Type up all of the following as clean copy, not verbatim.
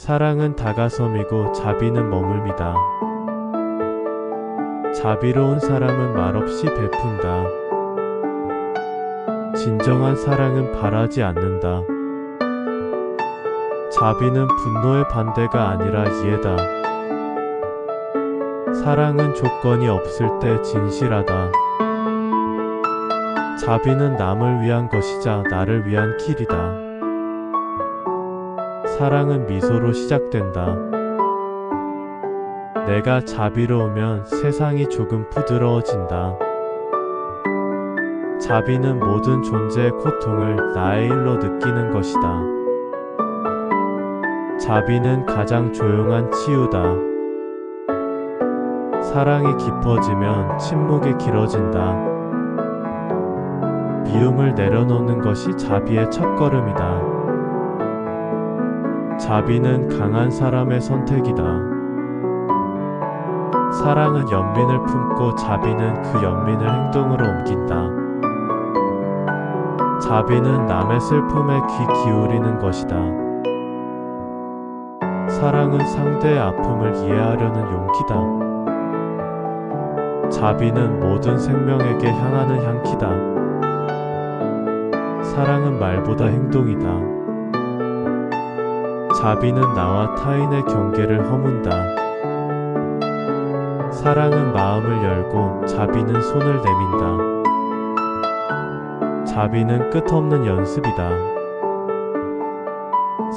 사랑은 다가섬이고 자비는 머물미다. 자비로운 사람은 말없이 베푼다. 진정한 사랑은 바라지 않는다. 자비는 분노의 반대가 아니라 이해다. 사랑은 조건이 없을 때 진실하다. 자비는 남을 위한 것이자 나를 위한 길이다. 사랑은 미소로 시작된다. 내가 자비로우면 세상이 조금 부드러워진다. 자비는 모든 존재의 고통을 나의 일로 느끼는 것이다. 자비는 가장 조용한 치유다. 사랑이 깊어지면 침묵이 길어진다. 미움을 내려놓는 것이 자비의 첫걸음이다. 자비는 강한 사람의 선택이다. 사랑은 연민을 품고 자비는 그 연민을 행동으로 옮긴다. 자비는 남의 슬픔에 귀 기울이는 것이다. 사랑은 상대의 아픔을 이해하려는 용기다. 자비는 모든 생명에게 향하는 향기다. 사랑은 말보다 행동이다. 자비는 나와 타인의 경계를 허문다. 사랑은 마음을 열고 자비는 손을 내민다. 자비는 끝없는 연습이다.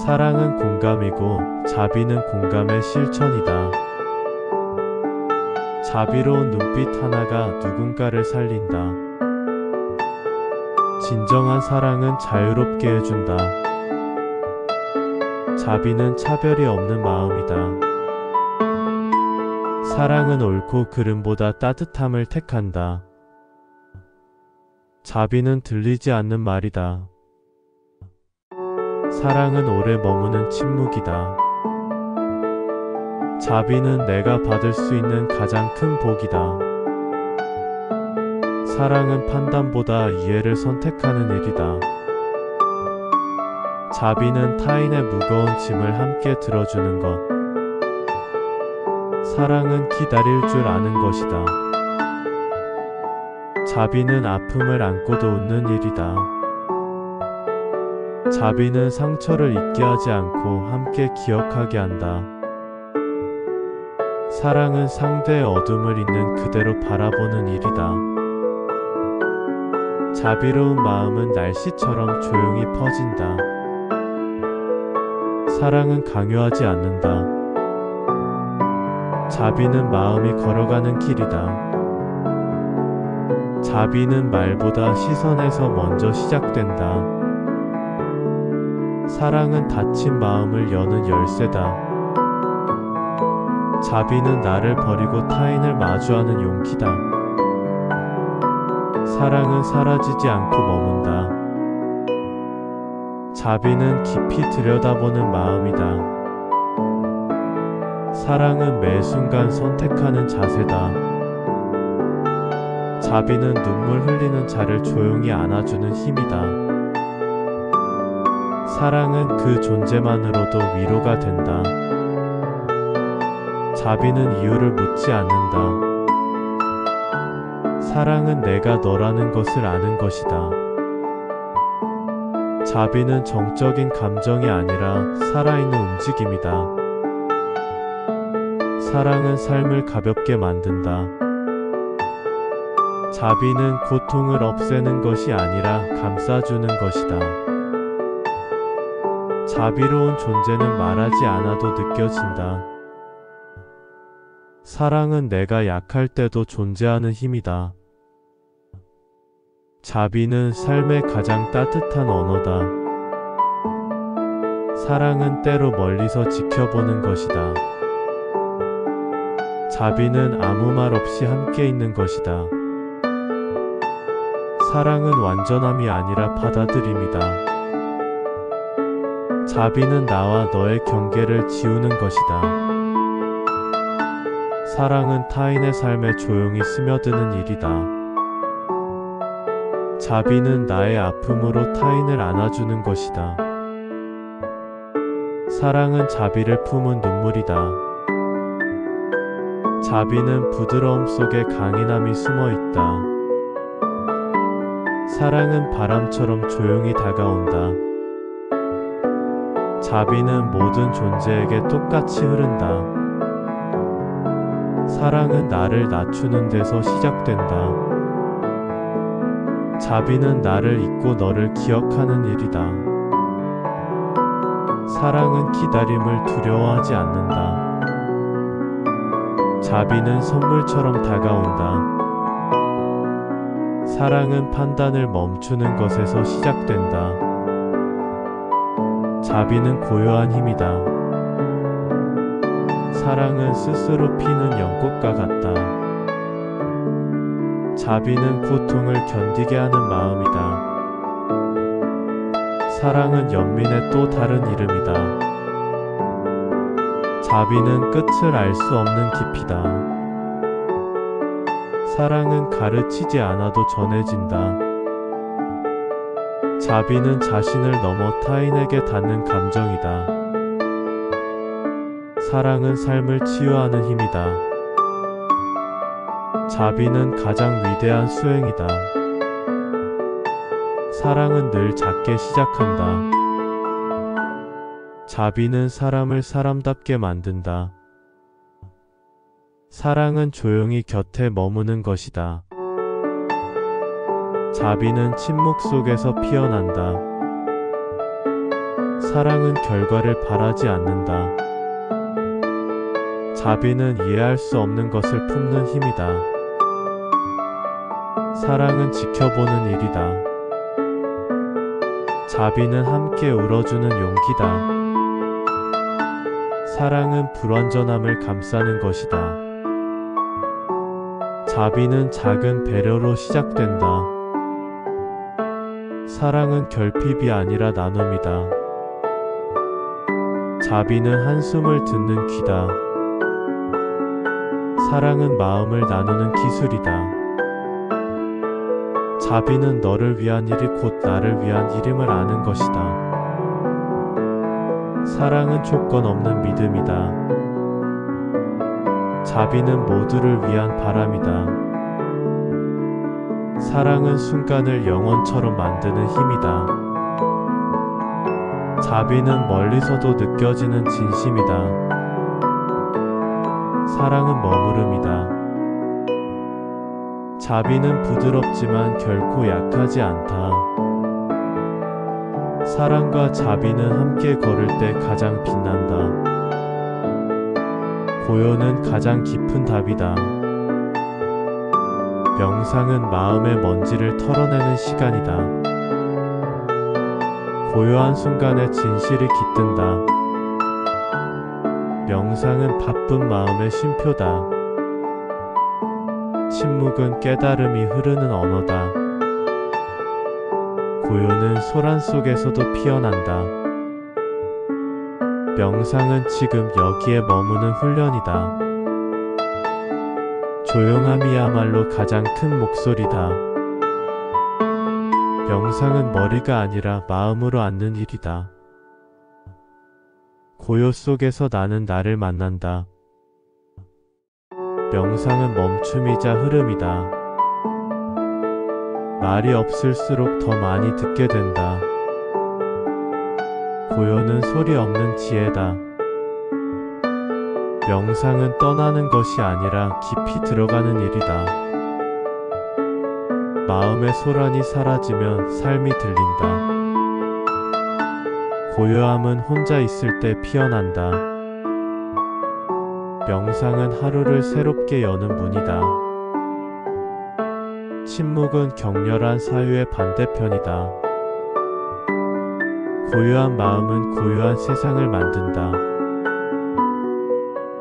사랑은 공감이고 자비는 공감의 실천이다. 자비로운 눈빛 하나가 누군가를 살린다. 진정한 사랑은 자유롭게 해준다. 자비는 차별이 없는 마음이다. 사랑은 옳고 그름보다 따뜻함을 택한다. 자비는 들리지 않는 말이다. 사랑은 오래 머무는 침묵이다. 자비는 내가 받을 수 있는 가장 큰 복이다. 사랑은 판단보다 이해를 선택하는 일이다. 자비는 타인의 무거운 짐을 함께 들어주는 것. 사랑은 기다릴 줄 아는 것이다. 자비는 아픔을 안고도 웃는 일이다. 자비는 상처를 잊게 하지 않고 함께 기억하게 한다. 사랑은 상대의 어둠을 있는 그대로 바라보는 일이다. 자비로운 마음은 날씨처럼 조용히 퍼진다. 사랑은 강요하지 않는다. 자비는 마음이 걸어가는 길이다. 자비는 말보다 시선에서 먼저 시작된다. 사랑은 닫힌 마음을 여는 열쇠다. 자비는 나를 버리고 타인을 마주하는 용기다. 사랑은 사라지지 않고 머문다. 자비는 깊이 들여다보는 마음이다. 사랑은 매 순간 선택하는 자세다. 자비는 눈물 흘리는 자를 조용히 안아주는 힘이다. 사랑은 그 존재만으로도 위로가 된다. 자비는 이유를 묻지 않는다. 사랑은 내가 너라는 것을 아는 것이다. 자비는 정적인 감정이 아니라 살아있는 움직임이다. 사랑은 삶을 가볍게 만든다. 자비는 고통을 없애는 것이 아니라 감싸주는 것이다. 자비로운 존재는 말하지 않아도 느껴진다. 사랑은 내가 약할 때도 존재하는 힘이다. 자비는 삶의 가장 따뜻한 언어다. 사랑은 때로 멀리서 지켜보는 것이다. 자비는 아무 말 없이 함께 있는 것이다. 사랑은 완전함이 아니라 받아들임이다. 자비는 나와 너의 경계를 지우는 것이다. 사랑은 타인의 삶에 조용히 스며드는 일이다. 자비는 나의 아픔으로 타인을 안아주는 것이다. 사랑은 자비를 품은 눈물이다. 자비는 부드러움 속에 강인함이 숨어 있다. 사랑은 바람처럼 조용히 다가온다. 자비는 모든 존재에게 똑같이 흐른다. 사랑은 나를 낮추는 데서 시작된다. 자비는 나를 잊고 너를 기억하는 일이다. 사랑은 기다림을 두려워하지 않는다. 자비는 선물처럼 다가온다. 사랑은 판단을 멈추는 것에서 시작된다. 자비는 고요한 힘이다. 사랑은 스스로 피는 연꽃과 같다. 자비는 고통을 견디게 하는 마음이다. 사랑은 연민의 또 다른 이름이다. 자비는 끝을 알 수 없는 깊이다. 사랑은 가르치지 않아도 전해진다. 자비는 자신을 넘어 타인에게 닿는 감정이다. 사랑은 삶을 치유하는 힘이다. 자비는 가장 위대한 수행이다. 사랑은 늘 작게 시작한다. 자비는 사람을 사람답게 만든다. 사랑은 조용히 곁에 머무는 것이다. 자비는 침묵 속에서 피어난다. 사랑은 결과를 바라지 않는다. 자비는 이해할 수 없는 것을 품는 힘이다. 사랑은 지켜보는 일이다. 자비는 함께 울어주는 용기다. 사랑은 불완전함을 감싸는 것이다. 자비는 작은 배려로 시작된다. 사랑은 결핍이 아니라 나눔이다. 자비는 한숨을 듣는 귀다. 사랑은 마음을 나누는 기술이다. 자비는 너를 위한 일이 곧 나를 위한 일임을 아는 것이다. 사랑은 조건 없는 믿음이다. 자비는 모두를 위한 바람이다. 사랑은 순간을 영원처럼 만드는 힘이다. 자비는 멀리서도 느껴지는 진심이다. 사랑은 머무름이다. 자비는 부드럽지만 결코 약하지 않다. 사랑과 자비는 함께 걸을 때 가장 빛난다. 고요는 가장 깊은 답이다. 명상은 마음의 먼지를 털어내는 시간이다. 고요한 순간에 진실이 깃든다. 명상은 바쁜 마음의 쉼표다. 침묵은 깨달음이 흐르는 언어다. 고요는 소란 속에서도 피어난다. 명상은 지금 여기에 머무는 훈련이다. 조용함이야말로 가장 큰 목소리다. 명상은 머리가 아니라 마음으로 앉는 일이다. 고요 속에서 나는 나를 만난다. 명상은 멈춤이자 흐름이다. 말이 없을수록 더 많이 듣게 된다. 고요는 소리 없는 지혜다. 명상은 떠나는 것이 아니라 깊이 들어가는 일이다. 마음의 소란이 사라지면 삶이 들린다. 고요함은 혼자 있을 때 피어난다. 명상은 하루를 새롭게 여는 문이다. 침묵은 격렬한 사유의 반대편이다. 고요한 마음은 고요한 세상을 만든다.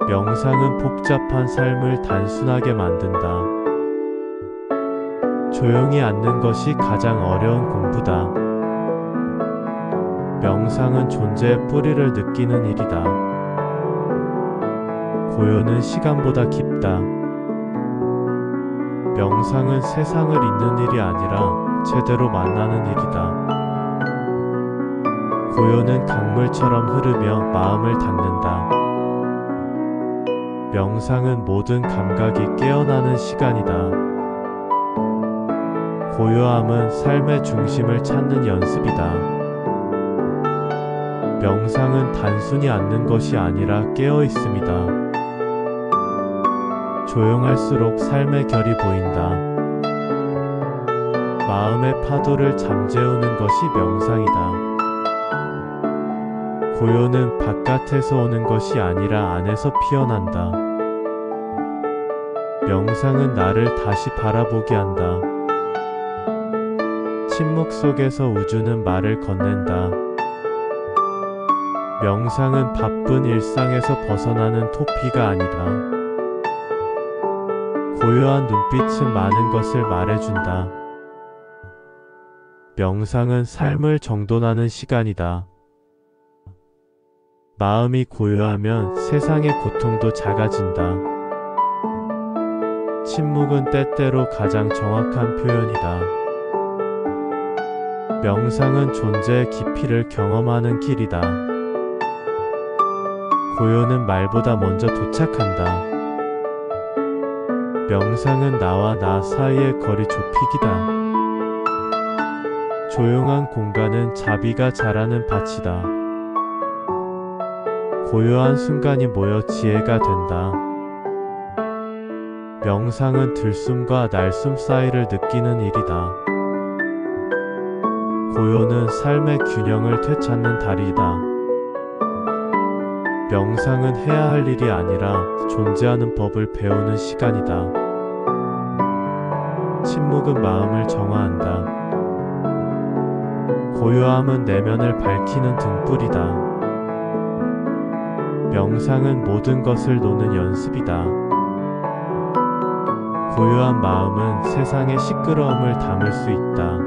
명상은 복잡한 삶을 단순하게 만든다. 조용히 앉는 것이 가장 어려운 공부다. 명상은 존재의 뿌리를 느끼는 일이다. 고요는 시간보다 깊다. 명상은 세상을 잊는 일이 아니라 제대로 만나는 일이다. 고요는 강물처럼 흐르며 마음을 닦는다. 명상은 모든 감각이 깨어나는 시간이다. 고요함은 삶의 중심을 찾는 연습이다. 명상은 단순히 앉는 것이 아니라 깨어 있음이다. 조용할수록 삶의 결이 보인다. 마음의 파도를 잠재우는 것이 명상이다. 고요는 바깥에서 오는 것이 아니라 안에서 피어난다. 명상은 나를 다시 바라보게 한다. 침묵 속에서 우주는 말을 건넨다. 명상은 바쁜 일상에서 벗어나는 토피가 아니다. 고요한 눈빛은 많은 것을 말해준다. 명상은 삶을 정돈하는 시간이다. 마음이 고요하면 세상의 고통도 작아진다. 침묵은 때때로 가장 정확한 표현이다. 명상은 존재의 깊이를 경험하는 길이다. 고요는 말보다 먼저 도착한다. 명상은 나와 나 사이의 거리 좁히기다. 조용한 공간은 자비가 자라는 밭이다. 고요한 순간이 모여 지혜가 된다. 명상은 들숨과 날숨 사이를 느끼는 일이다. 고요는 삶의 균형을 되찾는 다리다. 명상은 해야 할 일이 아니라 존재하는 법을 배우는 시간이다. 침묵은 마음을 정화한다. 고요함은 내면을 밝히는 등불이다. 명상은 모든 것을 노는 연습이다. 고요한 마음은 세상의 시끄러움을 담을 수 있다.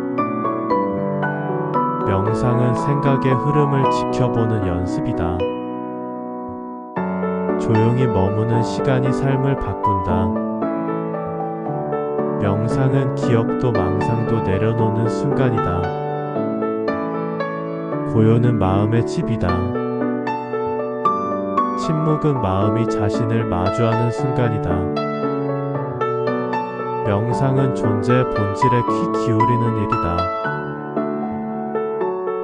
명상은 생각의 흐름을 지켜보는 연습이다. 조용히 머무는 시간이 삶을 바꾼다. 명상은 기억도 망상도 내려놓는 순간이다. 고요는 마음의 집이다. 침묵은 마음이 자신을 마주하는 순간이다. 명상은 존재의 본질에 귀 기울이는 일이다.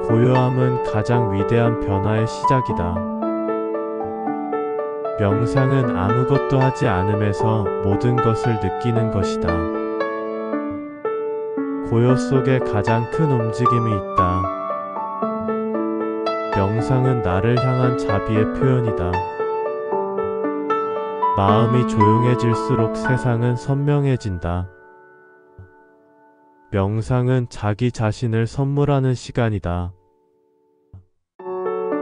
고요함은 가장 위대한 변화의 시작이다. 명상은 아무것도 하지 않음에서 모든 것을 느끼는 것이다. 고요 속에 가장 큰 움직임이 있다. 명상은 나를 향한 자비의 표현이다. 마음이 조용해질수록 세상은 선명해진다. 명상은 자기 자신을 선물하는 시간이다.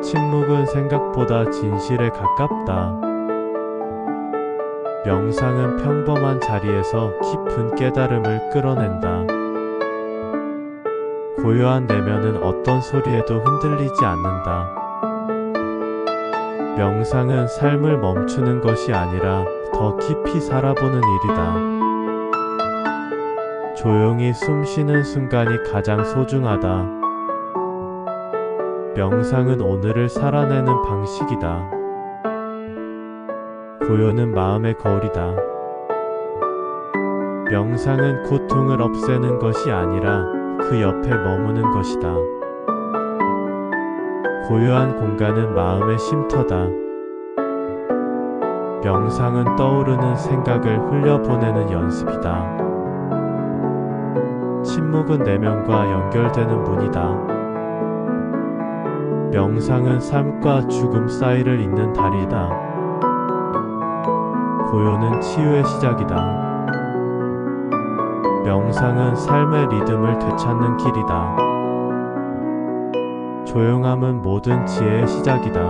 침묵은 생각보다 진실에 가깝다. 명상은 평범한 자리에서 깊은 깨달음을 끌어낸다. 고요한 내면은 어떤 소리에도 흔들리지 않는다. 명상은 삶을 멈추는 것이 아니라 더 깊이 살아보는 일이다. 조용히 숨 쉬는 순간이 가장 소중하다. 명상은 오늘을 살아내는 방식이다. 고요는 마음의 거울이다. 명상은 고통을 없애는 것이 아니라 그 옆에 머무는 것이다. 고요한 공간은 마음의 쉼터다. 명상은 떠오르는 생각을 흘려보내는 연습이다. 침묵은 내면과 연결되는 문이다. 명상은 삶과 죽음 사이를 잇는 다리다. 고요는 치유의 시작이다. 명상은 삶의 리듬을 되찾는 길이다. 조용함은 모든 지혜의 시작이다.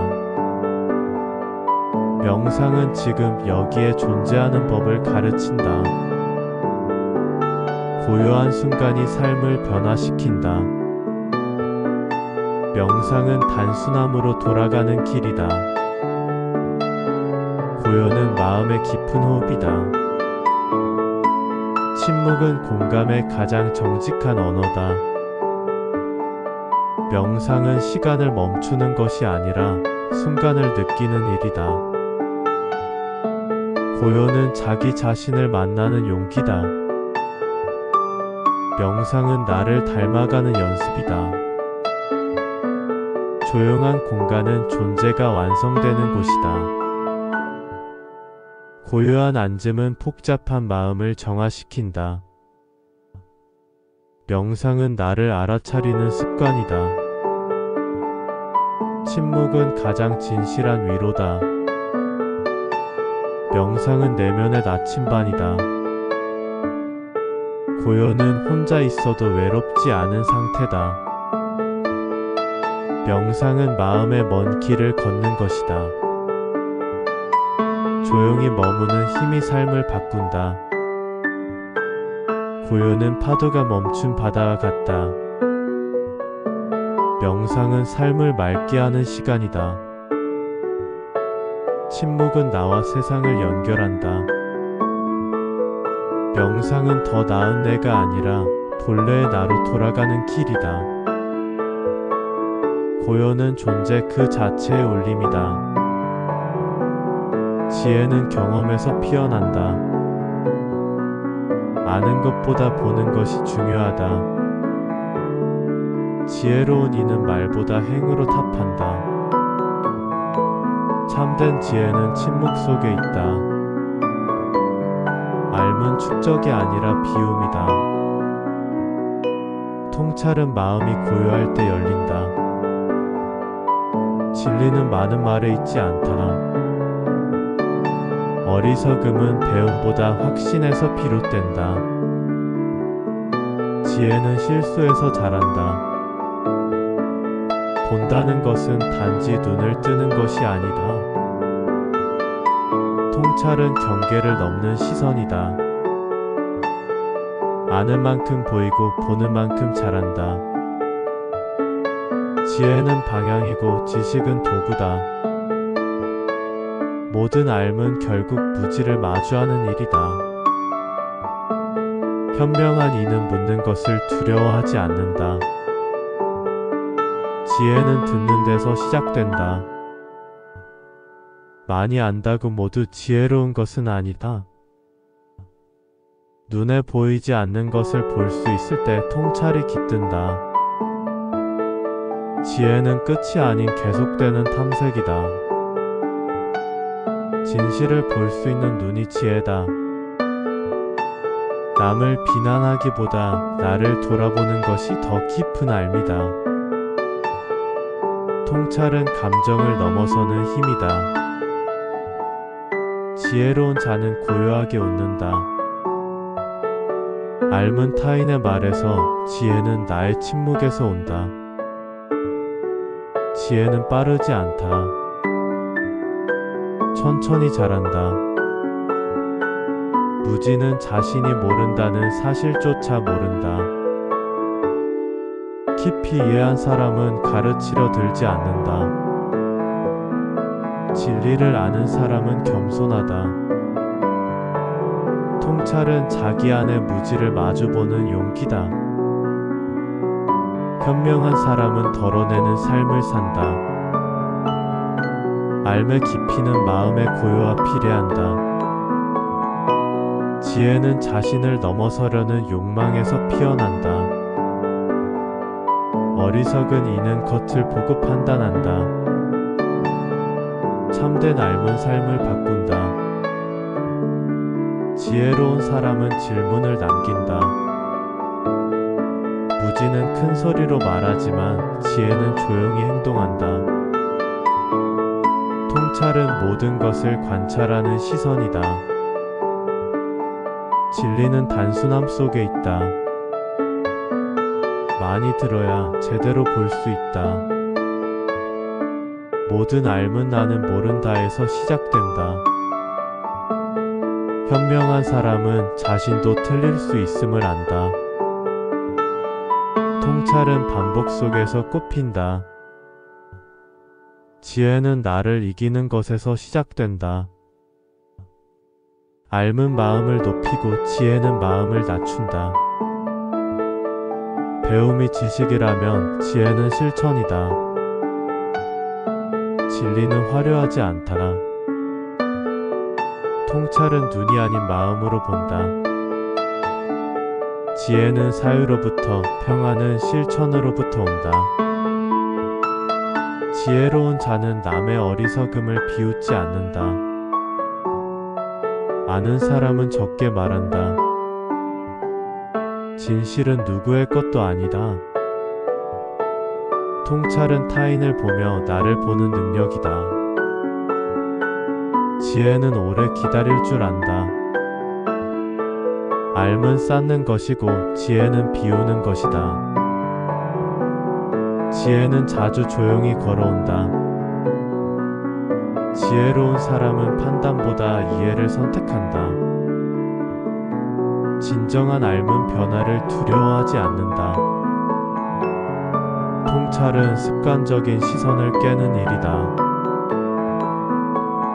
명상은 지금 여기에 존재하는 법을 가르친다. 고요한 순간이 삶을 변화시킨다. 명상은 단순함으로 돌아가는 길이다. 고요는 마음의 깊은 호흡이다. 침묵은 공감의 가장 정직한 언어다. 명상은 시간을 멈추는 것이 아니라 순간을 느끼는 일이다. 고요는 자기 자신을 만나는 용기다. 명상은 나를 닮아가는 연습이다. 조용한 공간은 존재가 완성되는 곳이다. 고요한 앉음은 복잡한 마음을 정화시킨다. 명상은 나를 알아차리는 습관이다. 침묵은 가장 진실한 위로다. 명상은 내면의 나침반이다. 고요는 혼자 있어도 외롭지 않은 상태다. 명상은 마음의 먼 길을 걷는 것이다. 조용히 머무는 힘이 삶을 바꾼다. 고요는 파도가 멈춘 바다와 같다. 명상은 삶을 맑게 하는 시간이다. 침묵은 나와 세상을 연결한다. 명상은 더 나은 내가 아니라 본래의 나로 돌아가는 길이다. 고요는 존재 그 자체의 울림이다. 지혜는 경험에서 피어난다. 아는 것보다 보는 것이 중요하다. 지혜로운 이는 말보다 행으로 답한다. 참된 지혜는 침묵 속에 있다. 알문 축적이 아니라 비움이다. 통찰은 마음이 고요할 때 열린다. 진리는 많은 말에 있지 않다. 어리석음은 배움보다 확신에서 비롯된다. 지혜는 실수에서 자란다. 본다는 것은 단지 눈을 뜨는 것이 아니다. 통찰은 경계를 넘는 시선이다. 아는 만큼 보이고 보는 만큼 자란다. 지혜는 방향이고 지식은 도구다. 모든 알문 결국 무지를 마주하는 일이다. 현명한 이는 묻는 것을 두려워하지 않는다. 지혜는 듣는 데서 시작된다. 많이 안다고 모두 지혜로운 것은 아니다. 눈에 보이지 않는 것을 볼 수 있을 때 통찰이 깃든다. 지혜는 끝이 아닌 계속되는 탐색이다. 진실을 볼 수 있는 눈이 지혜다. 남을 비난하기보다 나를 돌아보는 것이 더 깊은 알미다. 통찰은 감정을 넘어서는 힘이다. 지혜로운 자는 고요하게 웃는다. 알문 타인의 말에서 지혜는 나의 침묵에서 온다. 지혜는 빠르지 않다. 천천히 자란다. 무지는 자신이 모른다는 사실조차 모른다. 깊이 이해한 사람은 가르치려 들지 않는다. 진리를 아는 사람은 겸손하다. 통찰은 자기 안의 무지를 마주보는 용기다. 현명한 사람은 덜어내는 삶을 산다. 알의 깊이는 마음의 고요와 비례한다. 지혜는 자신을 넘어서려는 욕망에서 피어난다. 어리석은 이는 겉을 보고 판단한다. 참된 알문 삶을 바꾼다. 지혜로운 사람은 질문을 남긴다. 무지는 큰 소리로 말하지만 지혜는 조용히 행동한다. 통찰은 모든 것을 관찰하는 시선이다. 진리는 단순함 속에 있다. 많이 들어야 제대로 볼 수 있다. 모든 알문 나는 모른다에서 시작된다. 현명한 사람은 자신도 틀릴 수 있음을 안다. 통찰은 반복 속에서 꽃핀다. 지혜는 나를 이기는 것에서 시작된다. 알문 마음을 높이고 지혜는 마음을 낮춘다. 배움이 지식이라면 지혜는 실천이다. 진리는 화려하지 않다. 통찰은 눈이 아닌 마음으로 본다. 지혜는 사유로부터, 평안은 실천으로부터 온다. 지혜로운 자는 남의 어리석음을 비웃지 않는다. 아는 사람은 적게 말한다. 진실은 누구의 것도 아니다. 통찰은 타인을 보며 나를 보는 능력이다. 지혜는 오래 기다릴 줄 안다. 알면 쌓는 것이고 지혜는 비우는 것이다. 지혜는 자주 조용히 걸어온다. 지혜로운 사람은 판단보다 이해를 선택한다. 진정한 알면 변화를 두려워하지 않는다. 통찰은 습관적인 시선을 깨는 일이다.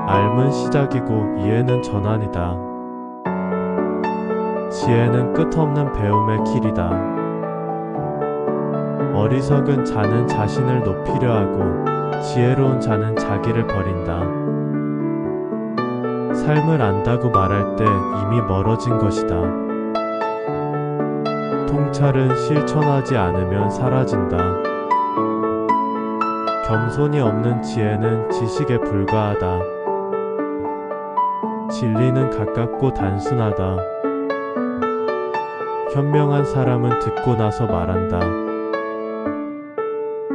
알면 시작이고 이해는 전환이다. 지혜는 끝없는 배움의 길이다. 어리석은 자는 자신을 높이려 하고 지혜로운 자는 자기를 버린다. 삶을 안다고 말할 때 이미 멀어진 것이다. 통찰은 실천하지 않으면 사라진다. 겸손이 없는 지혜는 지식에 불과하다. 진리는 가깝고 단순하다. 현명한 사람은 듣고 나서 말한다.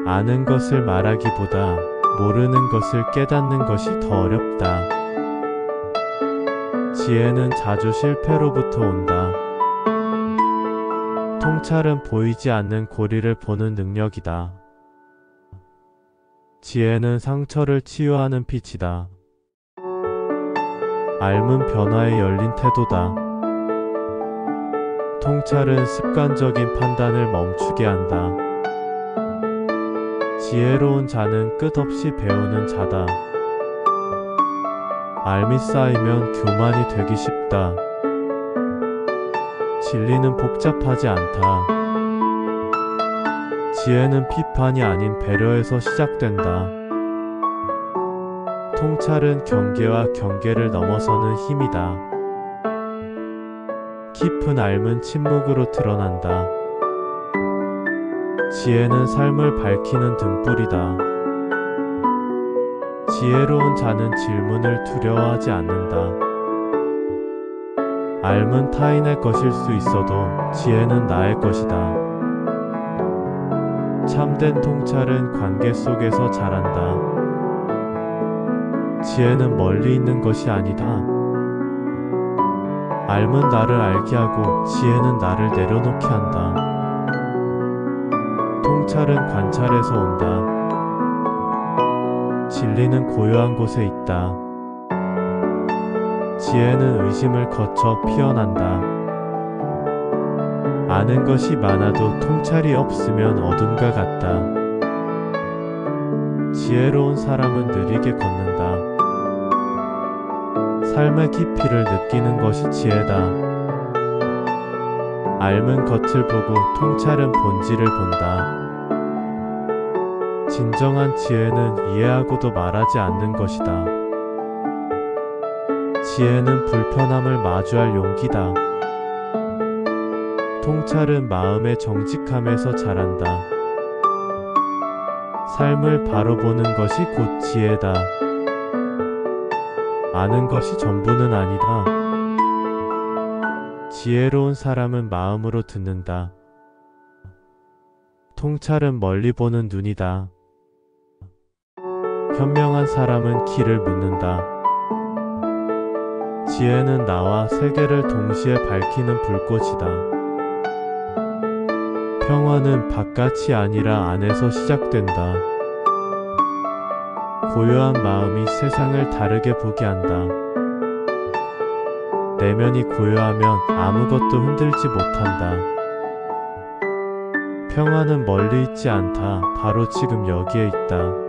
아는 것을 말하기보다 모르는 것을 깨닫는 것이 더 어렵다. 지혜는 자주 실패로부터 온다. 통찰은 보이지 않는 고리를 보는 능력이다. 지혜는 상처를 치유하는 빛이다. 알면 변화에 열린 태도다. 통찰은 습관적인 판단을 멈추게 한다. 지혜로운 자는 끝없이 배우는 자다. 알미 쌓이면 교만이 되기 쉽다. 진리는 복잡하지 않다. 지혜는 비판이 아닌 배려에서 시작된다. 통찰은 경계와 경계를 넘어서는 힘이다. 깊은 알면 침묵으로 드러난다. 지혜는 삶을 밝히는 등불이다. 지혜로운 자는 질문을 두려워하지 않는다. 알면 타인의 것일 수 있어도 지혜는 나의 것이다. 참된 통찰은 관계 속에서 자란다. 지혜는 멀리 있는 것이 아니다. 알면 나를 알게 하고 지혜는 나를 내려놓게 한다. 통찰은 관찰에서 온다. 진리는 고요한 곳에 있다. 지혜는 의심을 거쳐 피어난다. 아는 것이 많아도 통찰이 없으면 어둠과 같다. 지혜로운 사람은 느리게 걷는다. 삶의 깊이를 느끼는 것이 지혜다. 알면 겉을 보고 통찰은 본질을 본다. 진정한 지혜는 이해하고도 말하지 않는 것이다. 지혜는 불편함을 마주할 용기다. 통찰은 마음의 정직함에서 자란다. 삶을 바로 보는 것이 곧 지혜다. 아는 것이 전부는 아니다. 지혜로운 사람은 마음으로 듣는다. 통찰은 멀리 보는 눈이다. 현명한 사람은 길을 묻는다. 지혜는 나와 세계를 동시에 밝히는 불꽃이다. 평화는 바깥이 아니라 안에서 시작된다. 고요한 마음이 세상을 다르게 보게 한다. 내면이 고요하면 아무것도 흔들지 못한다. 평화는 멀리 있지 않다. 바로 지금 여기에 있다.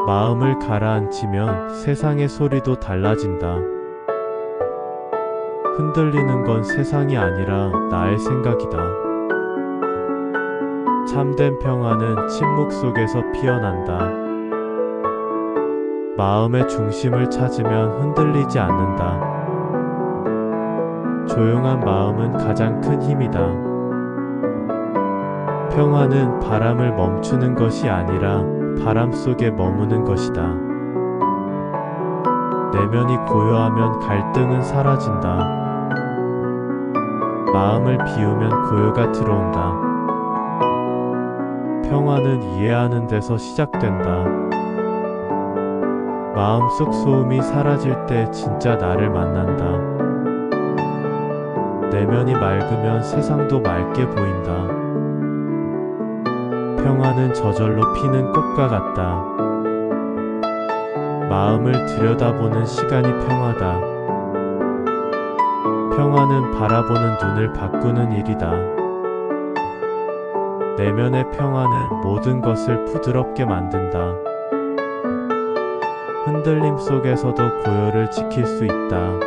마음을 가라앉히면 세상의 소리도 달라진다. 흔들리는 건 세상이 아니라 나의 생각이다. 참된 평화는 침묵 속에서 피어난다. 마음의 중심을 찾으면 흔들리지 않는다. 조용한 마음은 가장 큰 힘이다. 평화는 바람을 멈추는 것이 아니라 바람 속에 머무는 것이다. 내면이 고요하면 갈등은 사라진다. 마음을 비우면 고요가 들어온다. 평화는 이해하는 데서 시작된다. 마음속 소음이 사라질 때 진짜 나를 만난다. 내면이 맑으면 세상도 맑게 보인다. 평화는 저절로 피는 꽃과 같다. 마음을 들여다보는 시간이 평화다. 평화는 바라보는 눈을 바꾸는 일이다. 내면의 평화는 모든 것을 부드럽게 만든다. 흔들림 속에서도 고요를 지킬 수 있다.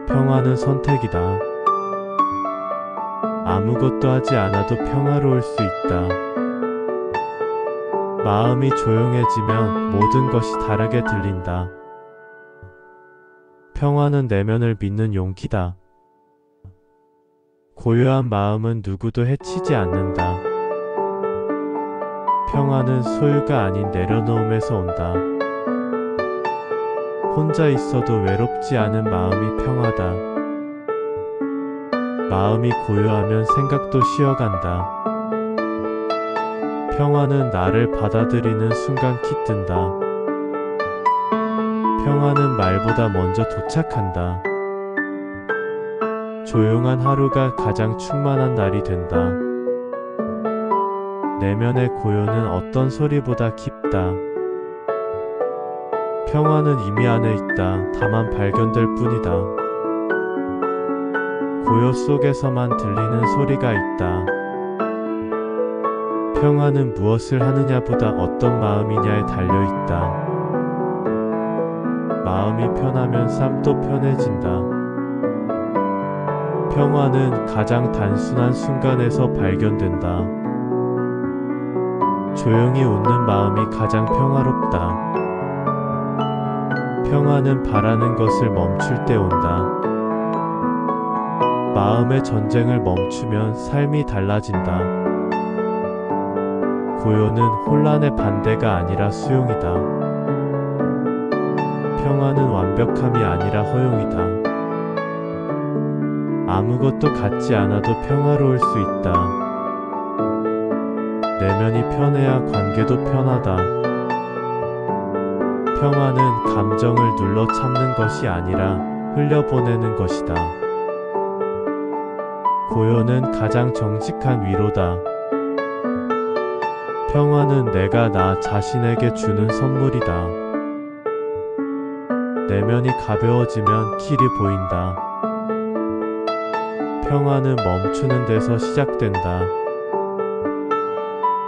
평화는 선택이다. 아무것도 하지 않아도 평화로울 수 있다. 마음이 조용해지면 모든 것이 다르게 들린다. 평화는 내면을 믿는 용기다. 고요한 마음은 누구도 해치지 않는다. 평화는 소유가 아닌 내려놓음에서 온다. 혼자 있어도 외롭지 않은 마음이 평화다. 마음이 고요하면 생각도 쉬어간다. 평화는 나를 받아들이는 순간 깃든다. 평화는 말보다 먼저 도착한다. 조용한 하루가 가장 충만한 날이 된다. 내면의 고요는 어떤 소리보다 깊다. 평화는 이미 안에 있다. 다만 발견될 뿐이다. 고요 속에서만 들리는 소리가 있다. 평화는 무엇을 하느냐보다 어떤 마음이냐에 달려있다. 마음이 편하면 삶도 편해진다. 평화는 가장 단순한 순간에서 발견된다. 조용히 웃는 마음이 가장 평화롭다. 평화는 바라는 것을 멈출 때 온다. 마음의 전쟁을 멈추면 삶이 달라진다. 고요는 혼란의 반대가 아니라 수용이다. 평화는 완벽함이 아니라 허용이다. 아무것도 갖지 않아도 평화로울 수 있다. 내면이 편해야 관계도 편하다. 평화는 감정을 눌러 참는 것이 아니라 흘려보내는 것이다. 고요는 가장 정직한 위로다. 평화는 내가 나 자신에게 주는 선물이다. 내면이 가벼워지면 길이 보인다. 평화는 멈추는 데서 시작된다.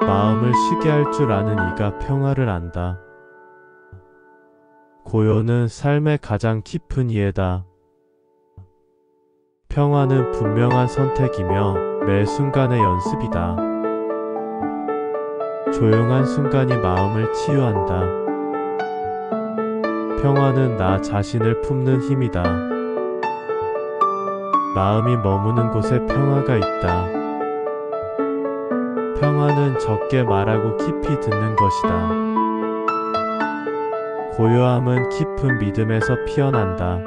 마음을 쉬게 할 줄 아는 이가 평화를 안다. 고요는 삶의 가장 깊은 이해다. 평화는 분명한 선택이며 매 순간의 연습이다. 조용한 순간이 마음을 치유한다. 평화는 나 자신을 품는 힘이다. 마음이 머무는 곳에 평화가 있다. 평화는 적게 말하고 깊이 듣는 것이다. 고요함은 깊은 믿음에서 피어난다.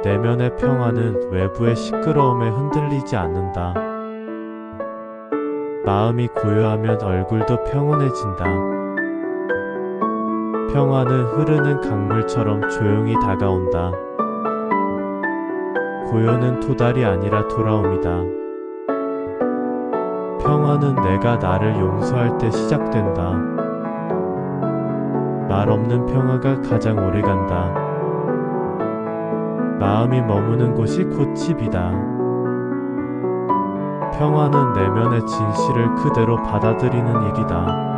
내면의 평화는 외부의 시끄러움에 흔들리지 않는다. 마음이 고요하면 얼굴도 평온해진다. 평화는 흐르는 강물처럼 조용히 다가온다. 고요는 도달이 아니라 돌아옴이다. 평화는 내가 나를 용서할 때 시작된다. 말 없는 평화가 가장 오래간다. 마음이 머무는 곳이 곧 집이다. 평화는 내면의 진실을 그대로 받아들이는 일이다.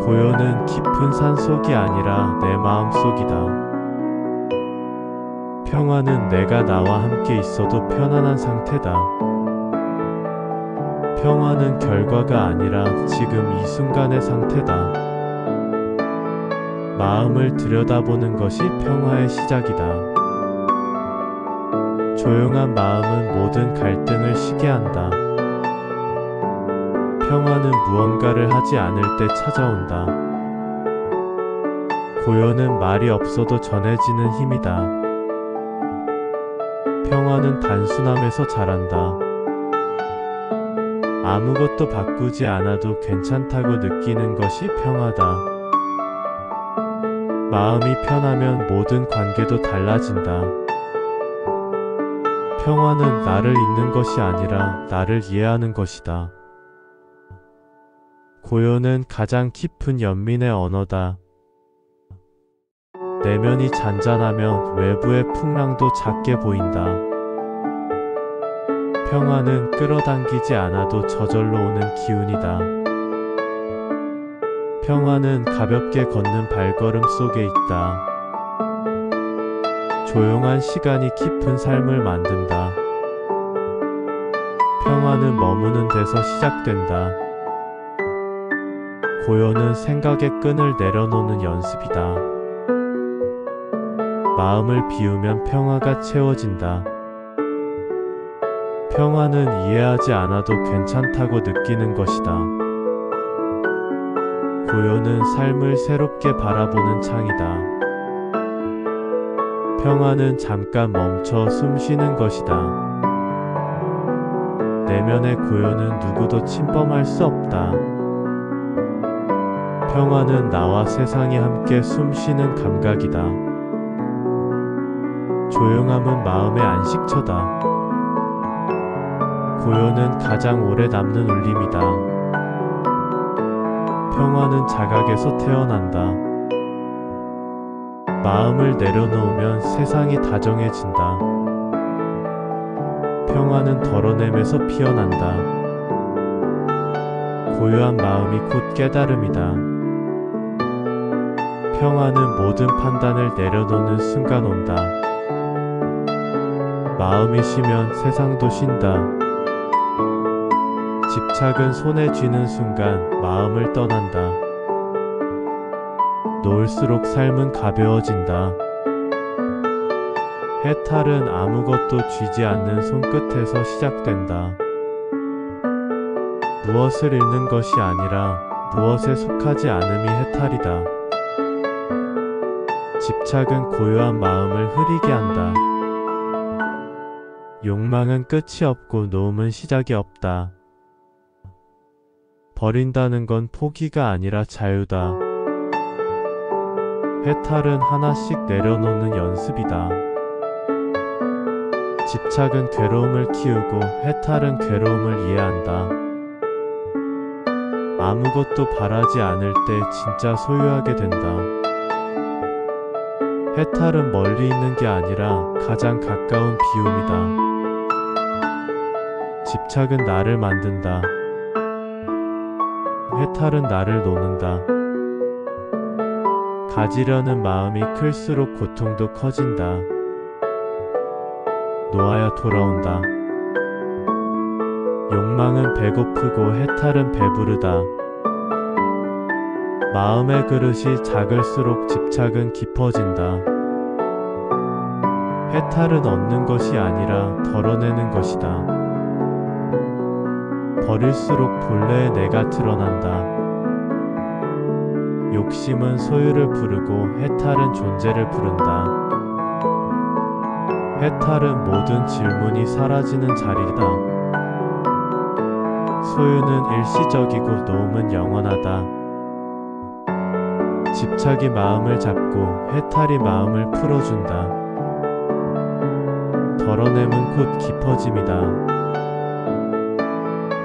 고요는 깊은 산속이 아니라 내 마음속이다. 평화는 내가 나와 함께 있어도 편안한 상태다. 평화는 결과가 아니라 지금 이 순간의 상태다. 마음을 들여다보는 것이 평화의 시작이다. 조용한 마음은 모든 갈등을 쉬게 한다. 평화는 무언가를 하지 않을 때 찾아온다. 고요는 말이 없어도 전해지는 힘이다. 평화는 단순함에서 자란다. 아무것도 바꾸지 않아도 괜찮다고 느끼는 것이 평화다. 마음이 편하면 모든 관계도 달라진다. 평화는 나를 잊는 것이 아니라 나를 이해하는 것이다. 고요는 가장 깊은 연민의 언어다. 내면이 잔잔하면 외부의 풍랑도 작게 보인다. 평화는 끌어당기지 않아도 저절로 오는 기운이다. 평화는 가볍게 걷는 발걸음 속에 있다. 조용한 시간이 깊은 삶을 만든다. 평화는 머무는 데서 시작된다. 고요는 생각의 끈을 내려놓는 연습이다. 마음을 비우면 평화가 채워진다. 평화는 이해하지 않아도 괜찮다고 느끼는 것이다. 고요는 삶을 새롭게 바라보는 창이다. 평화는 잠깐 멈춰 숨 쉬는 것이다. 내면의 고요는 누구도 침범할 수 없다. 평화는 나와 세상이 함께 숨 쉬는 감각이다. 조용함은 마음의 안식처다. 고요는 가장 오래 남는 울림이다. 평화는 자각에서 태어난다. 마음을 내려놓으면 세상이 다정해진다. 평화는 덜어냄에서 피어난다. 고요한 마음이 곧 깨달음이다. 평화는 모든 판단을 내려놓는 순간 온다. 마음이 쉬면 세상도 쉰다. 집착은 손에 쥐는 순간 마음을 떠난다. 놓을수록 삶은 가벼워진다. 해탈은 아무것도 쥐지 않는 손끝에서 시작된다. 무엇을 잃는 것이 아니라 무엇에 속하지 않음이 해탈이다. 집착은 고요한 마음을 흐리게 한다. 욕망은 끝이 없고 놓음은 시작이 없다. 버린다는 건 포기가 아니라 자유다. 해탈은 하나씩 내려놓는 연습이다. 집착은 괴로움을 키우고 해탈은 괴로움을 이해한다. 아무것도 바라지 않을 때 진짜 소유하게 된다. 해탈은 멀리 있는 게 아니라 가장 가까운 비움이다. 집착은 나를 만든다. 해탈은 나를 놓는다. 가지려는 마음이 클수록 고통도 커진다. 놓아야 돌아온다. 욕망은 배고프고 해탈은 배부르다. 마음의 그릇이 작을수록 집착은 깊어진다. 해탈은 얻는 것이 아니라 덜어내는 것이다. 버릴수록 본래의 내가 드러난다. 욕심은 소유를 부르고 해탈은 존재를 부른다. 해탈은 모든 질문이 사라지는 자리다. 소유는 일시적이고 놓음은 영원하다. 집착이 마음을 잡고 해탈이 마음을 풀어준다. 덜어냄은 곧 깊어짐이다.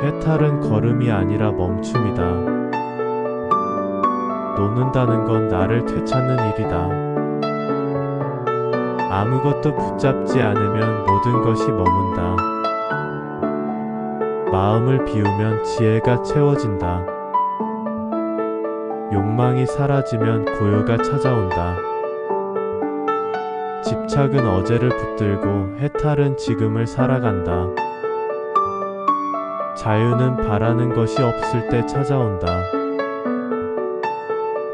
해탈은 걸음이 아니라 멈춤이다. 놓는다는 건 나를 되찾는 일이다. 아무것도 붙잡지 않으면 모든 것이 머문다. 마음을 비우면 지혜가 채워진다. 욕망이 사라지면 고요가 찾아온다. 집착은 어제를 붙들고 해탈은 지금을 살아간다. 자유는 바라는 것이 없을 때 찾아온다.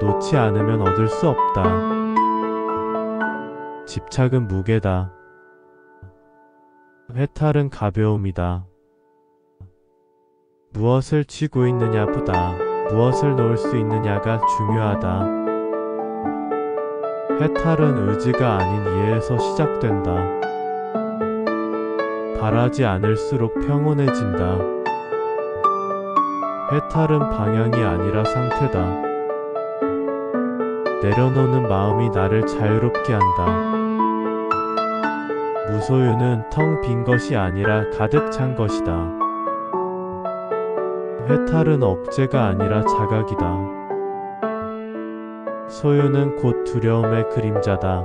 놓지 않으면 얻을 수 없다. 집착은 무게다. 해탈은 가벼움이다. 무엇을 쥐고 있느냐보다 무엇을 놓을 수 있느냐가 중요하다. 해탈은 의지가 아닌 이해에서 시작된다. 바라지 않을수록 평온해진다. 해탈은 방향이 아니라 상태다. 내려놓는 마음이 나를 자유롭게 한다. 무소유는 텅 빈 것이 아니라 가득 찬 것이다. 해탈은 억제가 아니라 자각이다. 소유는 곧 두려움의 그림자다.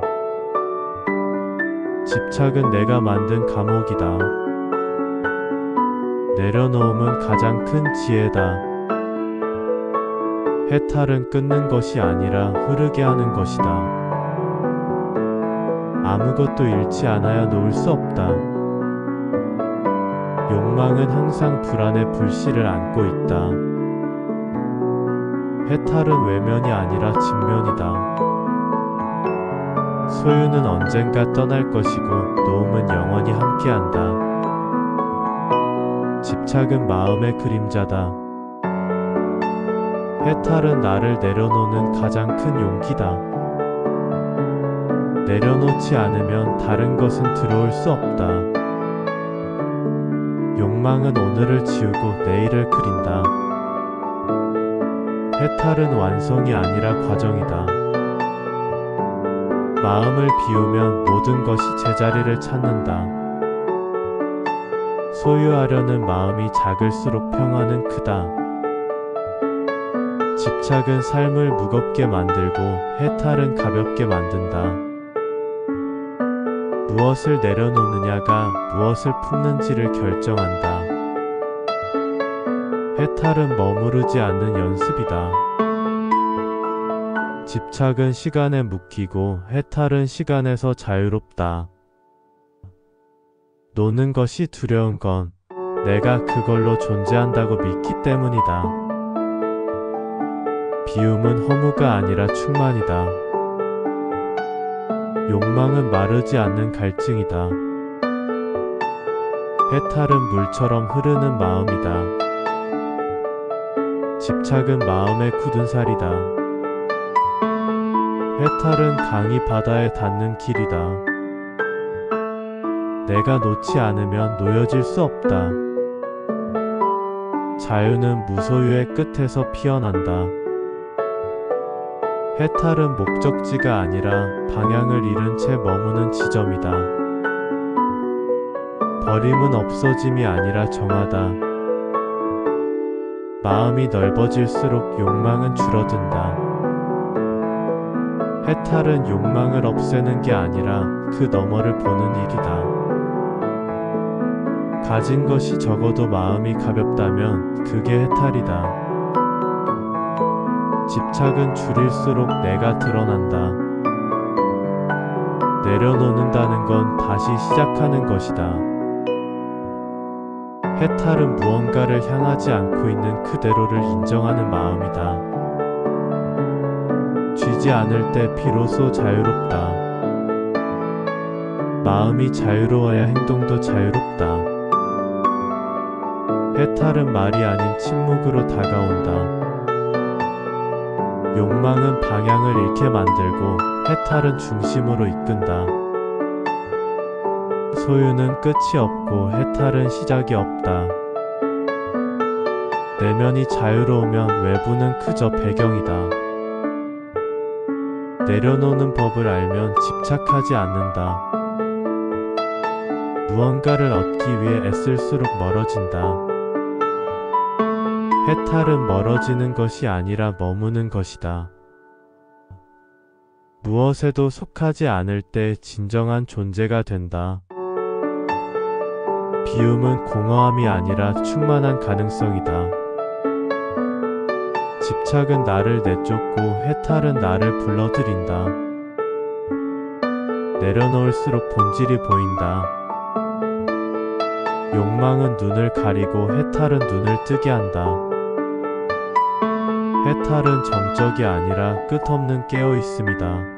집착은 내가 만든 감옥이다. 내려놓음은 가장 큰 지혜다. 해탈은 끊는 것이 아니라 흐르게 하는 것이다. 아무것도 잃지 않아야 놓을 수 없다. 욕망은 항상 불안의 불씨를 안고 있다. 해탈은 외면이 아니라 직면이다. 소유는 언젠가 떠날 것이고 놓음은 영원히 함께한다. 집착은 마음의 그림자다. 해탈은 나를 내려놓는 가장 큰 용기다. 내려놓지 않으면 다른 것은 들어올 수 없다. 욕망은 오늘을 지우고 내일을 그린다. 해탈은 완성이 아니라 과정이다. 마음을 비우면 모든 것이 제자리를 찾는다. 소유하려는 마음이 작을수록 평화는 크다. 집착은 삶을 무겁게 만들고 해탈은 가볍게 만든다. 무엇을 내려놓느냐가 무엇을 품는지를 결정한다. 해탈은 머무르지 않는 연습이다. 집착은 시간에 묶이고 해탈은 시간에서 자유롭다. 노는 것이 두려운 건 내가 그걸로 존재한다고 믿기 때문이다. 비움은 허무가 아니라 충만이다. 욕망은 마르지 않는 갈증이다. 해탈은 물처럼 흐르는 마음이다. 집착은 마음의 굳은 살이다. 해탈은 강이 바다에 닿는 길이다. 내가 놓지 않으면 놓여질 수 없다. 자유는 무소유의 끝에서 피어난다. 해탈은 목적지가 아니라 방향을 잃은 채 머무는 지점이다. 버림은 없어짐이 아니라 정하다. 마음이 넓어질수록 욕망은 줄어든다. 해탈은 욕망을 없애는 게 아니라 그 너머를 보는 일이다. 가진 것이 적어도 마음이 가볍다면 그게 해탈이다. 집착은 줄일수록 내가 드러난다. 내려놓는다는 건 다시 시작하는 것이다. 해탈은 무언가를 향하지 않고 있는 그대로를 인정하는 마음이다. 쥐지 않을 때 비로소 자유롭다. 마음이 자유로워야 행동도 자유롭다. 해탈은 말이 아닌 침묵으로 다가온다. 욕망은 방향을 잃게 만들고 해탈은 중심으로 이끈다. 소유는 끝이 없고 해탈은 시작이 없다. 내면이 자유로우면 외부는 그저 배경이다. 내려놓는 법을 알면 집착하지 않는다. 무언가를 얻기 위해 애쓸수록 멀어진다. 해탈은 멀어지는 것이 아니라 머무는 것이다. 무엇에도 속하지 않을 때 진정한 존재가 된다. 비움은 공허함이 아니라 충만한 가능성이다. 집착은 나를 내쫓고 해탈은 나를 불러들인다. 내려놓을수록 본질이 보인다. 욕망은 눈을 가리고 해탈은 눈을 뜨게 한다. 해탈은 정적이 아니라 끝없는 깨어 있음이다.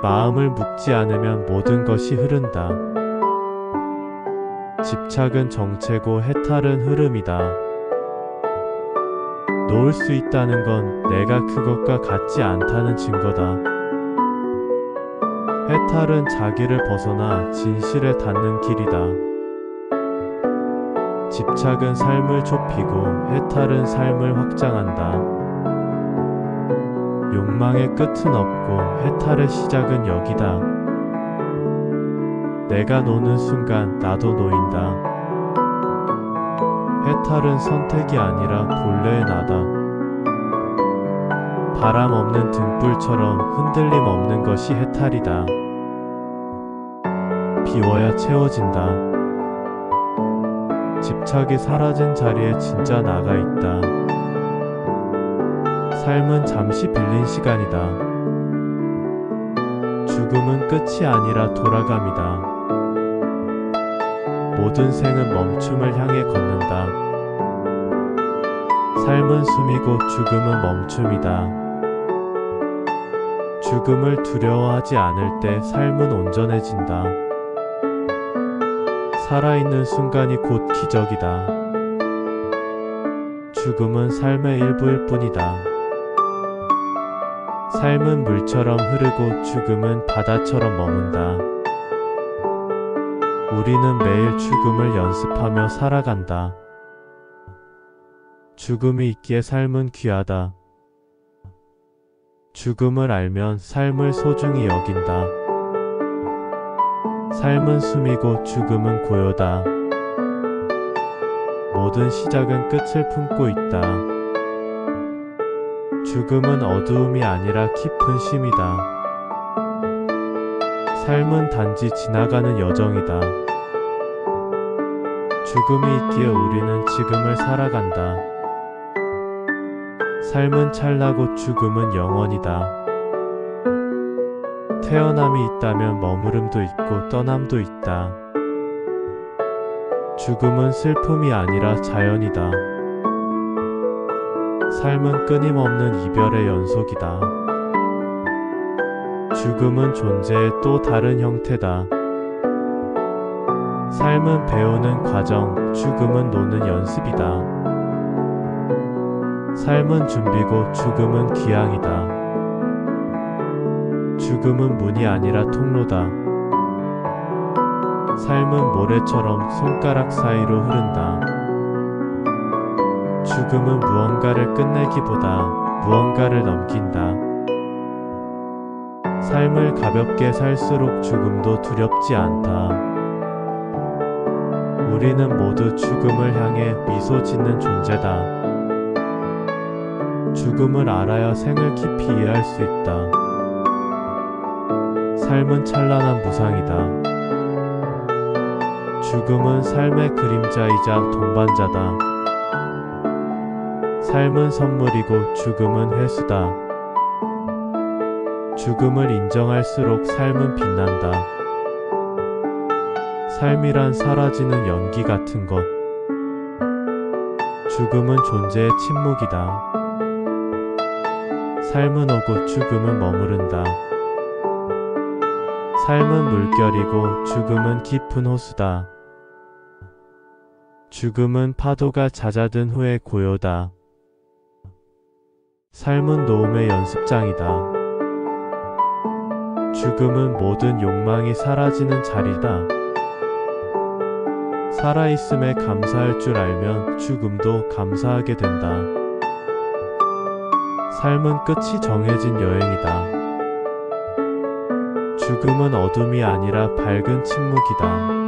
마음을 묶지 않으면 모든 것이 흐른다. 집착은 정체고 해탈은 흐름이다. 놓을 수 있다는 건 내가 그것과 같지 않다는 증거다. 해탈은 자기를 벗어나 진실에 닿는 길이다. 집착은 삶을 좁히고 해탈은 삶을 확장한다. 욕망의 끝은 없고 해탈의 시작은 여기다. 내가 노는 순간 나도 놓인다. 해탈은 선택이 아니라 본래의 나다. 바람 없는 등불처럼 흔들림 없는 것이 해탈이다. 비워야 채워진다. 집착이 사라진 자리에 진짜 나가 있다. 삶은 잠시 빌린 시간이다. 죽음은 끝이 아니라 돌아감이다. 모든 생은 멈춤을 향해 걷는다. 삶은 숨이고 죽음은 멈춤이다. 죽음을 두려워하지 않을 때 삶은 온전해진다. 살아있는 순간이 곧 기적이다. 죽음은 삶의 일부일 뿐이다. 삶은 물처럼 흐르고 죽음은 바다처럼 머문다. 우리는 매일 죽음을 연습하며 살아간다. 죽음이 있기에 삶은 귀하다. 죽음을 알면 삶을 소중히 여긴다. 삶은 숨이고 죽음은 고요다. 모든 시작은 끝을 품고 있다. 죽음은 어두움이 아니라 깊은 쉼이다. 삶은 단지 지나가는 여정이다. 죽음이 있기에 우리는 지금을 살아간다. 삶은 찰나고 죽음은 영원이다. 태어남이 있다면 머무름도 있고 떠남도 있다. 죽음은 슬픔이 아니라 자연이다. 삶은 끊임없는 이별의 연속이다. 죽음은 존재의 또 다른 형태다. 삶은 배우는 과정, 죽음은 노는 연습이다. 삶은 준비고 죽음은 귀향이다. 죽음은 문이 아니라 통로다. 삶은 모래처럼 손가락 사이로 흐른다. 죽음은 무언가를 끝내기보다 무언가를 넘긴다. 삶을 가볍게 살수록 죽음도 두렵지 않다. 우리는 모두 죽음을 향해 미소 짓는 존재다. 죽음을 알아야 생을 깊이 이해할 수 있다. 삶은 찬란한 무상이다. 죽음은 삶의 그림자이자 동반자다. 삶은 선물이고 죽음은 회수다. 죽음을 인정할수록 삶은 빛난다. 삶이란 사라지는 연기 같은 것. 죽음은 존재의 침묵이다. 삶은 오고 죽음은 머무른다. 삶은 물결이고 죽음은 깊은 호수다. 죽음은 파도가 잦아든 후의 고요다. 삶은 노음의 연습장이다. 죽음은 모든 욕망이 사라지는 자리다. 살아있음에 감사할 줄 알면 죽음도 감사하게 된다. 삶은 끝이 정해진 여행이다. 죽음은 어둠이 아니라 밝은 침묵이다.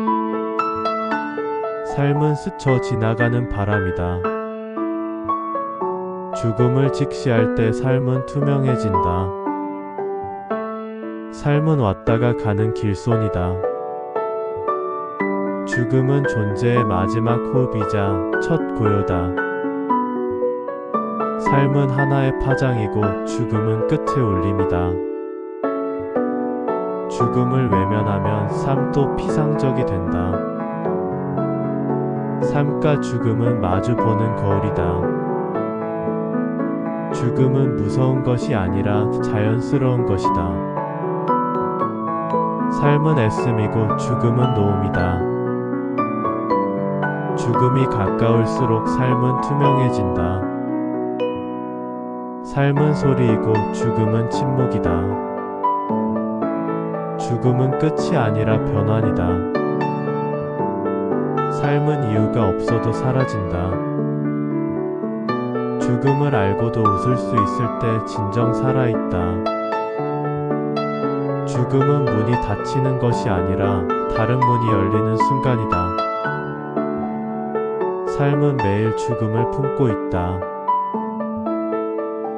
삶은 스쳐 지나가는 바람이다. 죽음을 직시할 때 삶은 투명해진다. 삶은 왔다가 가는 길손이다. 죽음은 존재의 마지막 호흡이자 첫 고요다. 삶은 하나의 파장이고 죽음은 끝의 울림이다. 죽음을 외면하면 삶도 피상적이 된다. 삶과 죽음은 마주보는 거울이다. 죽음은 무서운 것이 아니라 자연스러운 것이다. 삶은 애씀이고 죽음은 노움이다. 죽음이 가까울수록 삶은 투명해진다. 삶은 소리이고 죽음은 침묵이다. 죽음은 끝이 아니라 변환이다. 삶은 이유가 없어도 사라진다. 죽음을 알고도 웃을 수 있을 때 진정 살아있다. 죽음은 문이 닫히는 것이 아니라 다른 문이 열리는 순간이다. 삶은 매일 죽음을 품고 있다.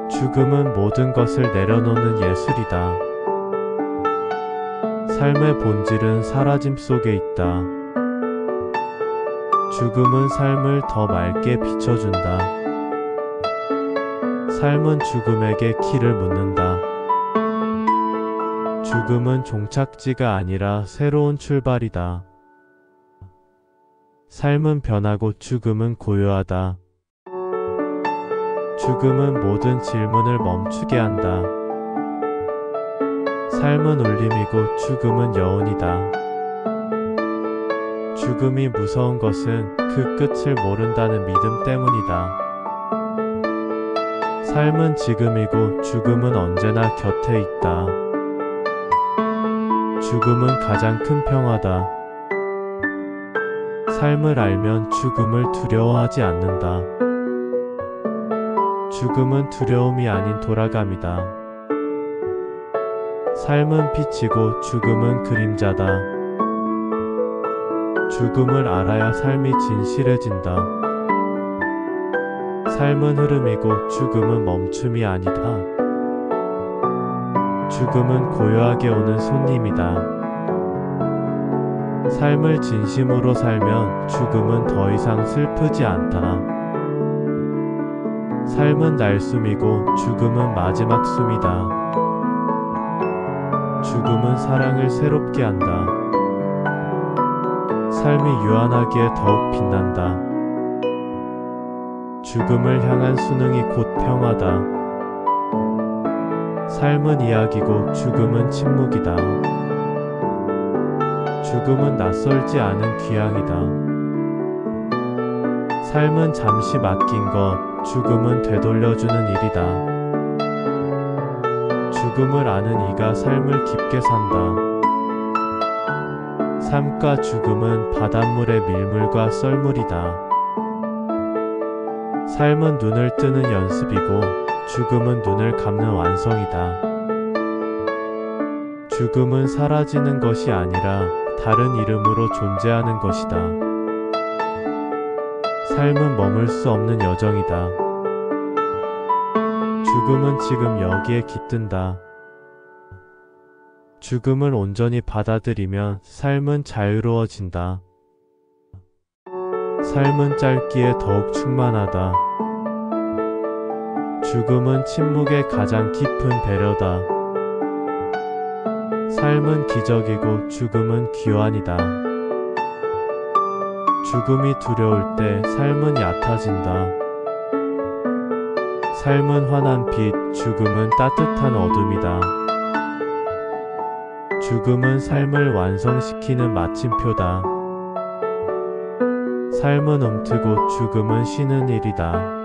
죽음은 모든 것을 내려놓는 예술이다. 삶의 본질은 사라짐 속에 있다. 죽음은 삶을 더 맑게 비춰준다. 삶은 죽음에게 길을 묻는다. 죽음은 종착지가 아니라 새로운 출발이다. 삶은 변하고 죽음은 고요하다. 죽음은 모든 질문을 멈추게 한다. 삶은 울림이고 죽음은 여운이다. 죽음이 무서운 것은 그 끝을 모른다는 믿음 때문이다. 삶은 지금이고 죽음은 언제나 곁에 있다. 죽음은 가장 큰 평화다. 삶을 알면 죽음을 두려워하지 않는다. 죽음은 두려움이 아닌 돌아감이다. 삶은 빛이고 죽음은 그림자다. 죽음을 알아야 삶이 진실해진다. 삶은 흐름이고 죽음은 멈춤이 아니다. 죽음은 고요하게 오는 손님이다. 삶을 진심으로 살면 죽음은 더 이상 슬프지 않다. 삶은 날숨이고 죽음은 마지막 숨이다. 죽음은 사랑을 새롭게 한다. 삶이 유한하기에 더욱 빛난다. 죽음을 향한 수능이 곧 평화다. 삶은 이야기고 죽음은 침묵이다. 죽음은 낯설지 않은 귀향이다. 삶은 잠시 맡긴 것, 죽음은 되돌려주는 일이다. 죽음을 아는 이가 삶을 깊게 산다. 삶과 죽음은 바닷물의 밀물과 썰물이다. 삶은 눈을 뜨는 연습이고 죽음은 눈을 감는 완성이다. 죽음은 사라지는 것이 아니라 다른 이름으로 존재하는 것이다. 삶은 머물 수 없는 여정이다. 죽음은 지금 여기에 깃든다. 죽음을 온전히 받아들이면 삶은 자유로워진다. 삶은 짧기에 더욱 충만하다. 죽음은 침묵의 가장 깊은 배려다. 삶은 기적이고 죽음은 귀환이다. 죽음이 두려울 때 삶은 얕아진다. 삶은 환한 빛, 죽음은 따뜻한 어둠이다. 죽음은 삶을 완성시키는 마침표다. 삶은 움트고 죽음은 쉬는 일이다.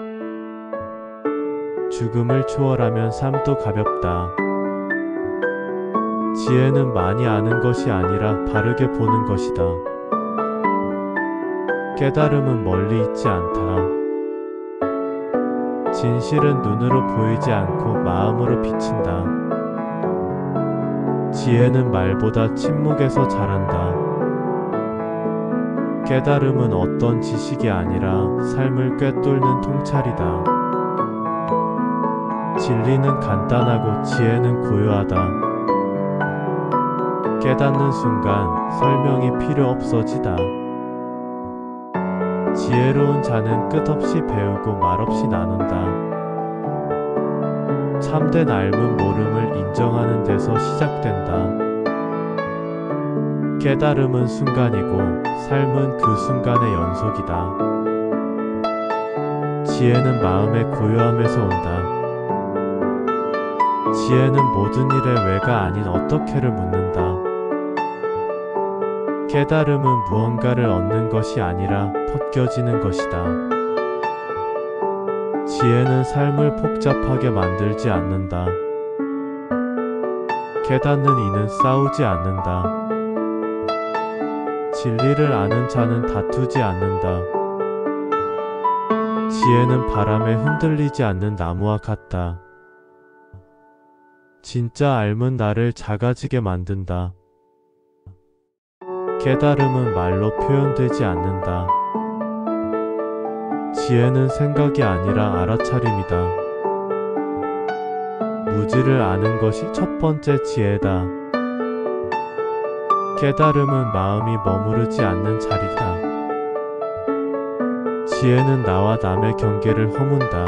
죽음을 초월하면 삶도 가볍다. 지혜는 많이 아는 것이 아니라 바르게 보는 것이다. 깨달음은 멀리 있지 않다. 진실은 눈으로 보이지 않고 마음으로 비친다. 지혜는 말보다 침묵에서 자란다. 깨달음은 어떤 지식이 아니라 삶을 꿰뚫는 통찰이다. 진리는 간단하고 지혜는 고요하다. 깨닫는 순간 설명이 필요 없어지다. 지혜로운 자는 끝없이 배우고 말없이 나눈다. 참된 알문 모름을 인정하는 데서 시작된다. 깨달음은 순간이고 삶은 그 순간의 연속이다. 지혜는 마음의 고요함에서 온다. 지혜는 모든 일의 왜가 아닌 어떻게를 묻는다. 깨달음은 무언가를 얻는 것이 아니라 벗겨지는 것이다. 지혜는 삶을 복잡하게 만들지 않는다. 깨닫는 이는 싸우지 않는다. 진리를 아는 자는 다투지 않는다. 지혜는 바람에 흔들리지 않는 나무와 같다. 진짜 알면 나를 작아지게 만든다. 깨달음은 말로 표현되지 않는다. 지혜는 생각이 아니라 알아차림이다. 무지를 아는 것이 첫 번째 지혜다. 깨달음은 마음이 머무르지 않는 자리다. 지혜는 나와 남의 경계를 허문다.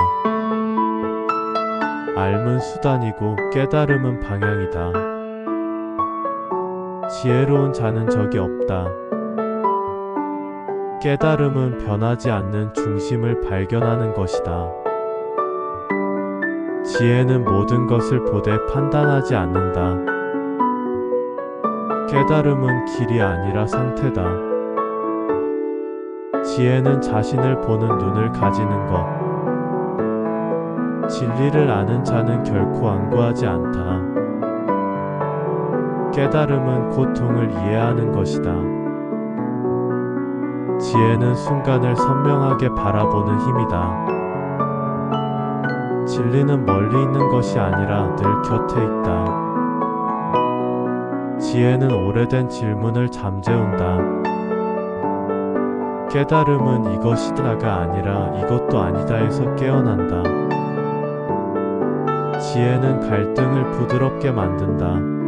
알은 수단이고 깨달음은 방향이다. 지혜로운 자는 적이 없다. 깨달음은 변하지 않는 중심을 발견하는 것이다. 지혜는 모든 것을 보되 판단하지 않는다. 깨달음은 길이 아니라 상태다. 지혜는 자신을 보는 눈을 가지는 것. 진리를 아는 자는 결코 완고하지 않다. 깨달음은 고통을 이해하는 것이다. 지혜는 순간을 선명하게 바라보는 힘이다. 진리는 멀리 있는 것이 아니라 늘 곁에 있다. 지혜는 오래된 질문을 잠재운다. 깨달음은 이것이다가 아니라 이것도 아니다에서 깨어난다. 지혜는 갈등을 부드럽게 만든다.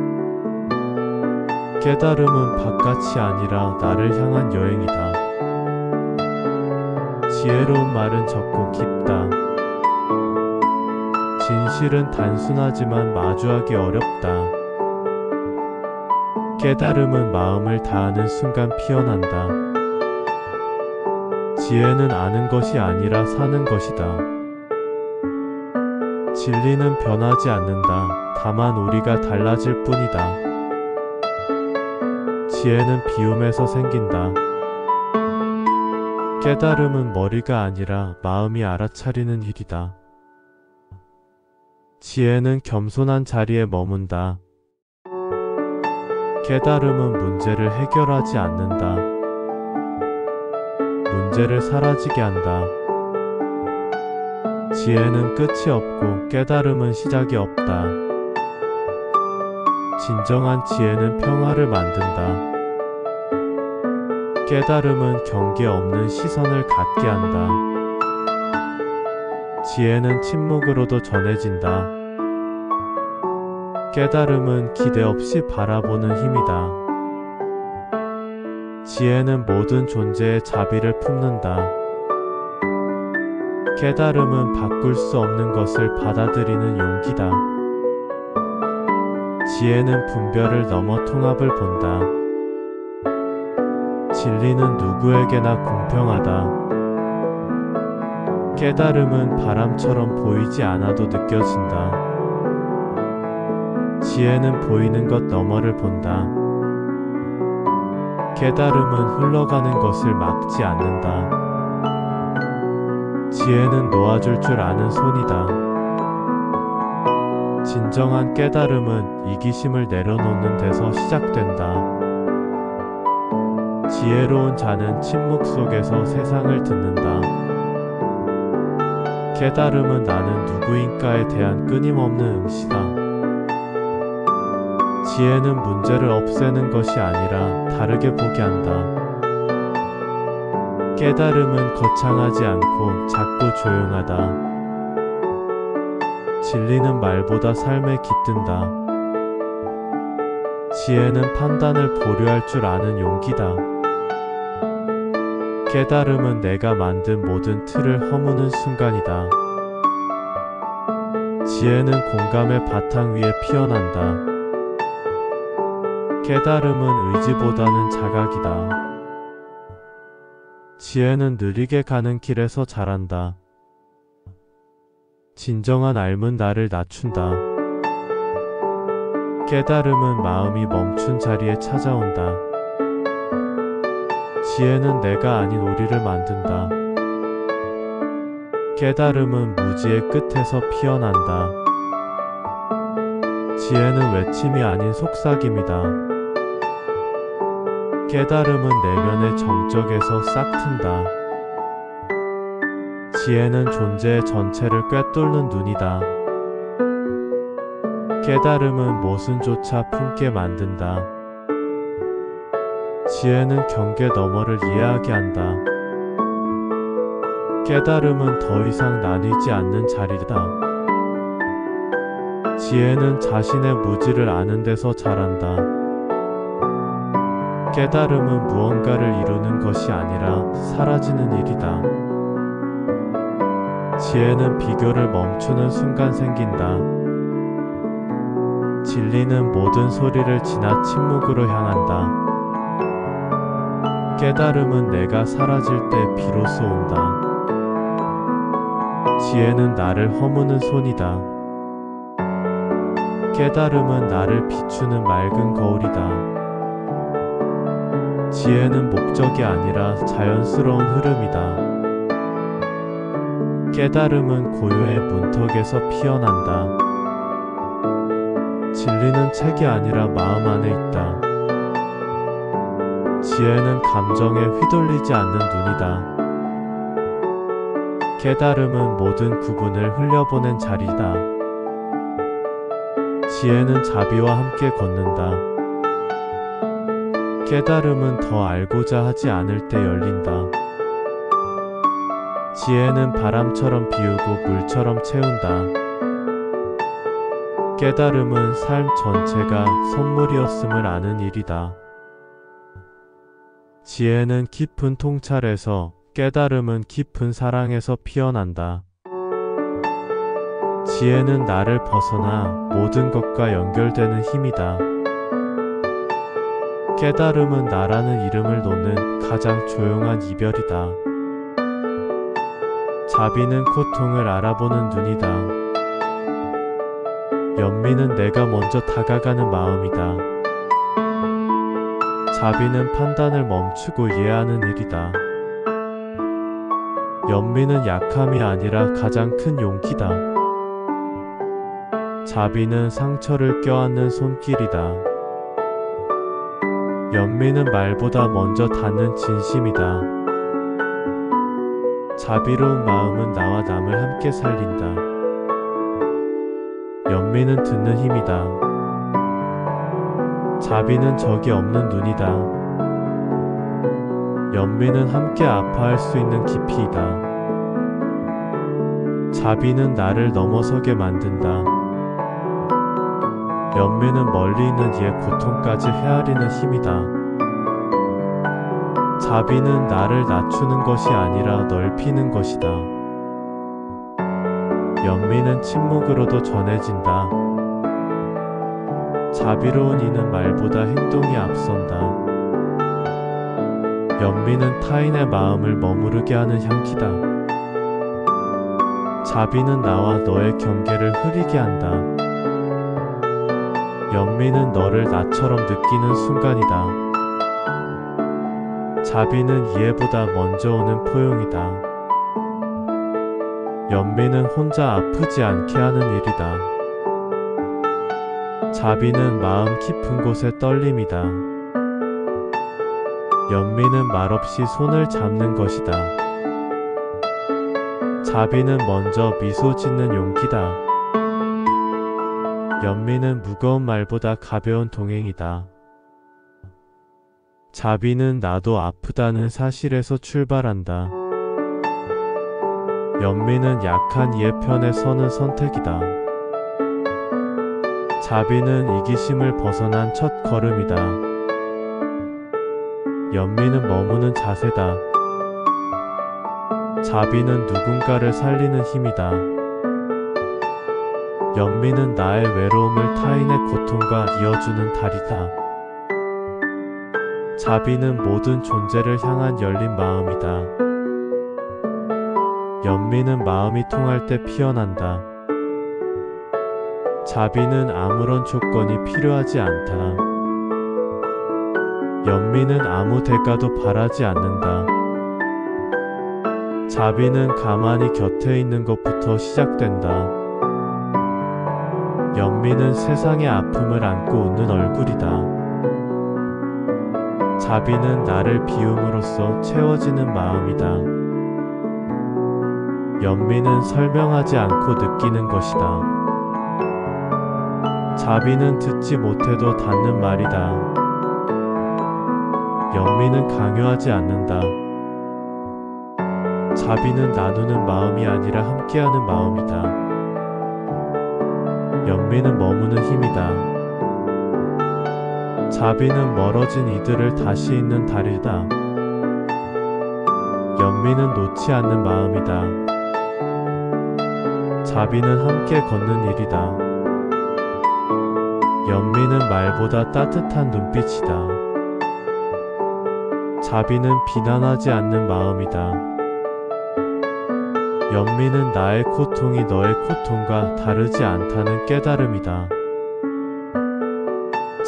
깨달음은 바깥이 아니라 나를 향한 여행이다. 지혜로운 말은 적고 깊다. 진실은 단순하지만 마주하기 어렵다. 깨달음은 마음을 다하는 순간 피어난다. 지혜는 아는 것이 아니라 사는 것이다. 진리는 변하지 않는다. 다만 우리가 달라질 뿐이다. 지혜는 비움에서 생긴다. 깨달음은 머리가 아니라 마음이 알아차리는 일이다. 지혜는 겸손한 자리에 머문다. 깨달음은 문제를 해결하지 않는다. 문제를 사라지게 한다. 지혜는 끝이 없고 깨달음은 시작이 없다. 진정한 지혜는 평화를 만든다. 깨달음은 경계 없는 시선을 갖게 한다. 지혜는 침묵으로도 전해진다. 깨달음은 기대 없이 바라보는 힘이다. 지혜는 모든 존재의 자비를 품는다. 깨달음은 바꿀 수 없는 것을 받아들이는 용기다. 지혜는 분별을 넘어 통합을 본다. 진리는 누구에게나 공평하다. 깨달음은 바람처럼 보이지 않아도 느껴진다. 지혜는 보이는 것 너머를 본다. 깨달음은 흘러가는 것을 막지 않는다. 지혜는 놓아줄 줄 아는 손이다. 진정한 깨달음은 이기심을 내려놓는 데서 시작된다. 지혜로운 자는 침묵 속에서 세상을 듣는다. 깨달음은 나는 누구인가에 대한 끊임없는 응시다. 지혜는 문제를 없애는 것이 아니라 다르게 보게 한다. 깨달음은 거창하지 않고 작고 조용하다. 진리는 말보다 삶에 깃든다. 지혜는 판단을 보류할 줄 아는 용기다. 깨달음은 내가 만든 모든 틀을 허무는 순간이다. 지혜는 공감의 바탕 위에 피어난다. 깨달음은 의지보다는 자각이다. 지혜는 느리게 가는 길에서 자란다. 진정한 알문 나를 낮춘다. 깨달음은 마음이 멈춘 자리에 찾아온다. 지혜는 내가 아닌 우리를 만든다. 깨달음은 무지의 끝에서 피어난다. 지혜는 외침이 아닌 속삭임이다. 깨달음은 내면의 정적에서 싹 튼다. 지혜는 존재의 전체를 꿰뚫는 눈이다. 깨달음은 모순조차 품게 만든다. 지혜는 경계 너머를 이해하게 한다. 깨달음은 더 이상 나뉘지 않는 자리다. 지혜는 자신의 무지를 아는 데서 자란다. 깨달음은 무언가를 이루는 것이 아니라 사라지는 일이다. 지혜는 비교를 멈추는 순간 생긴다. 진리는 모든 소리를 지나 침묵으로 향한다. 깨달음은 내가 사라질 때 비로소 온다. 지혜는 나를 허무는 손이다. 깨달음은 나를 비추는 맑은 거울이다. 지혜는 목적이 아니라 자연스러운 흐름이다. 깨달음은 고요의 문턱에서 피어난다. 진리는 책이 아니라 마음 안에 있다. 지혜는 감정에 휘둘리지 않는 눈이다. 깨달음은 모든 구분을 흘려보낸 자리다. 지혜는 자비와 함께 걷는다. 깨달음은 더 알고자 하지 않을 때 열린다. 지혜는 바람처럼 비우고 물처럼 채운다. 깨달음은 삶 전체가 선물이었음을 아는 일이다. 지혜는 깊은 통찰에서, 깨달음은 깊은 사랑에서 피어난다. 지혜는 나를 벗어나 모든 것과 연결되는 힘이다. 깨달음은 나라는 이름을 놓는 가장 조용한 이별이다. 자비는 고통을 알아보는 눈이다. 연민은 내가 먼저 다가가는 마음이다. 자비는 판단을 멈추고 이해하는 일이다. 연민은 약함이 아니라 가장 큰 용기다. 자비는 상처를 껴안는 손길이다. 연민은 말보다 먼저 닿는 진심이다. 자비로운 마음은 나와 남을 함께 살린다. 연민은 듣는 힘이다. 자비는 적이 없는 눈이다. 연민은 함께 아파할 수 있는 깊이이다. 자비는 나를 넘어서게 만든다. 연민은 멀리 있는 이의 고통까지 헤아리는 힘이다. 자비는 나를 낮추는 것이 아니라 넓히는 것이다. 연민은 침묵으로도 전해진다. 자비로운 이는 말보다 행동이 앞선다. 연민은 타인의 마음을 머무르게 하는 향기다. 자비는 나와 너의 경계를 흐리게 한다. 연민은 너를 나처럼 느끼는 순간이다. 자비는 이해보다 먼저 오는 포용이다. 연민은 혼자 아프지 않게 하는 일이다. 자비는 마음 깊은 곳의 떨림이다. 연민은 말없이 손을 잡는 것이다. 자비는 먼저 미소 짓는 용기다. 연민은 무거운 말보다 가벼운 동행이다. 자비는 나도 아프다는 사실에서 출발한다. 연민은 약한 이의 편에 서는 선택이다. 자비는 이기심을 벗어난 첫 걸음이다. 연민은 머무는 자세다. 자비는 누군가를 살리는 힘이다. 연민은 나의 외로움을 타인의 고통과 이어주는 다리다. 자비는 모든 존재를 향한 열린 마음이다. 연민은 마음이 통할 때 피어난다. 자비는 아무런 조건이 필요하지 않다. 연민은 아무 대가도 바라지 않는다. 자비는 가만히 곁에 있는 것부터 시작된다. 연민은 세상의 아픔을 안고 웃는 얼굴이다. 자비는 나를 비움으로써 채워지는 마음이다. 연민은 설명하지 않고 느끼는 것이다. 자비는 듣지 못해도 닿는 말이다. 연민은 강요하지 않는다. 자비는 나누는 마음이 아니라 함께하는 마음이다. 연민은 머무는 힘이다. 자비는 멀어진 이들을 다시 잇는 다리다. 연민은 놓지 않는 마음이다. 자비는 함께 걷는 일이다. 연민은 말보다 따뜻한 눈빛이다. 자비는 비난하지 않는 마음이다. 연민은 나의 고통이 너의 고통과 다르지 않다는 깨달음이다.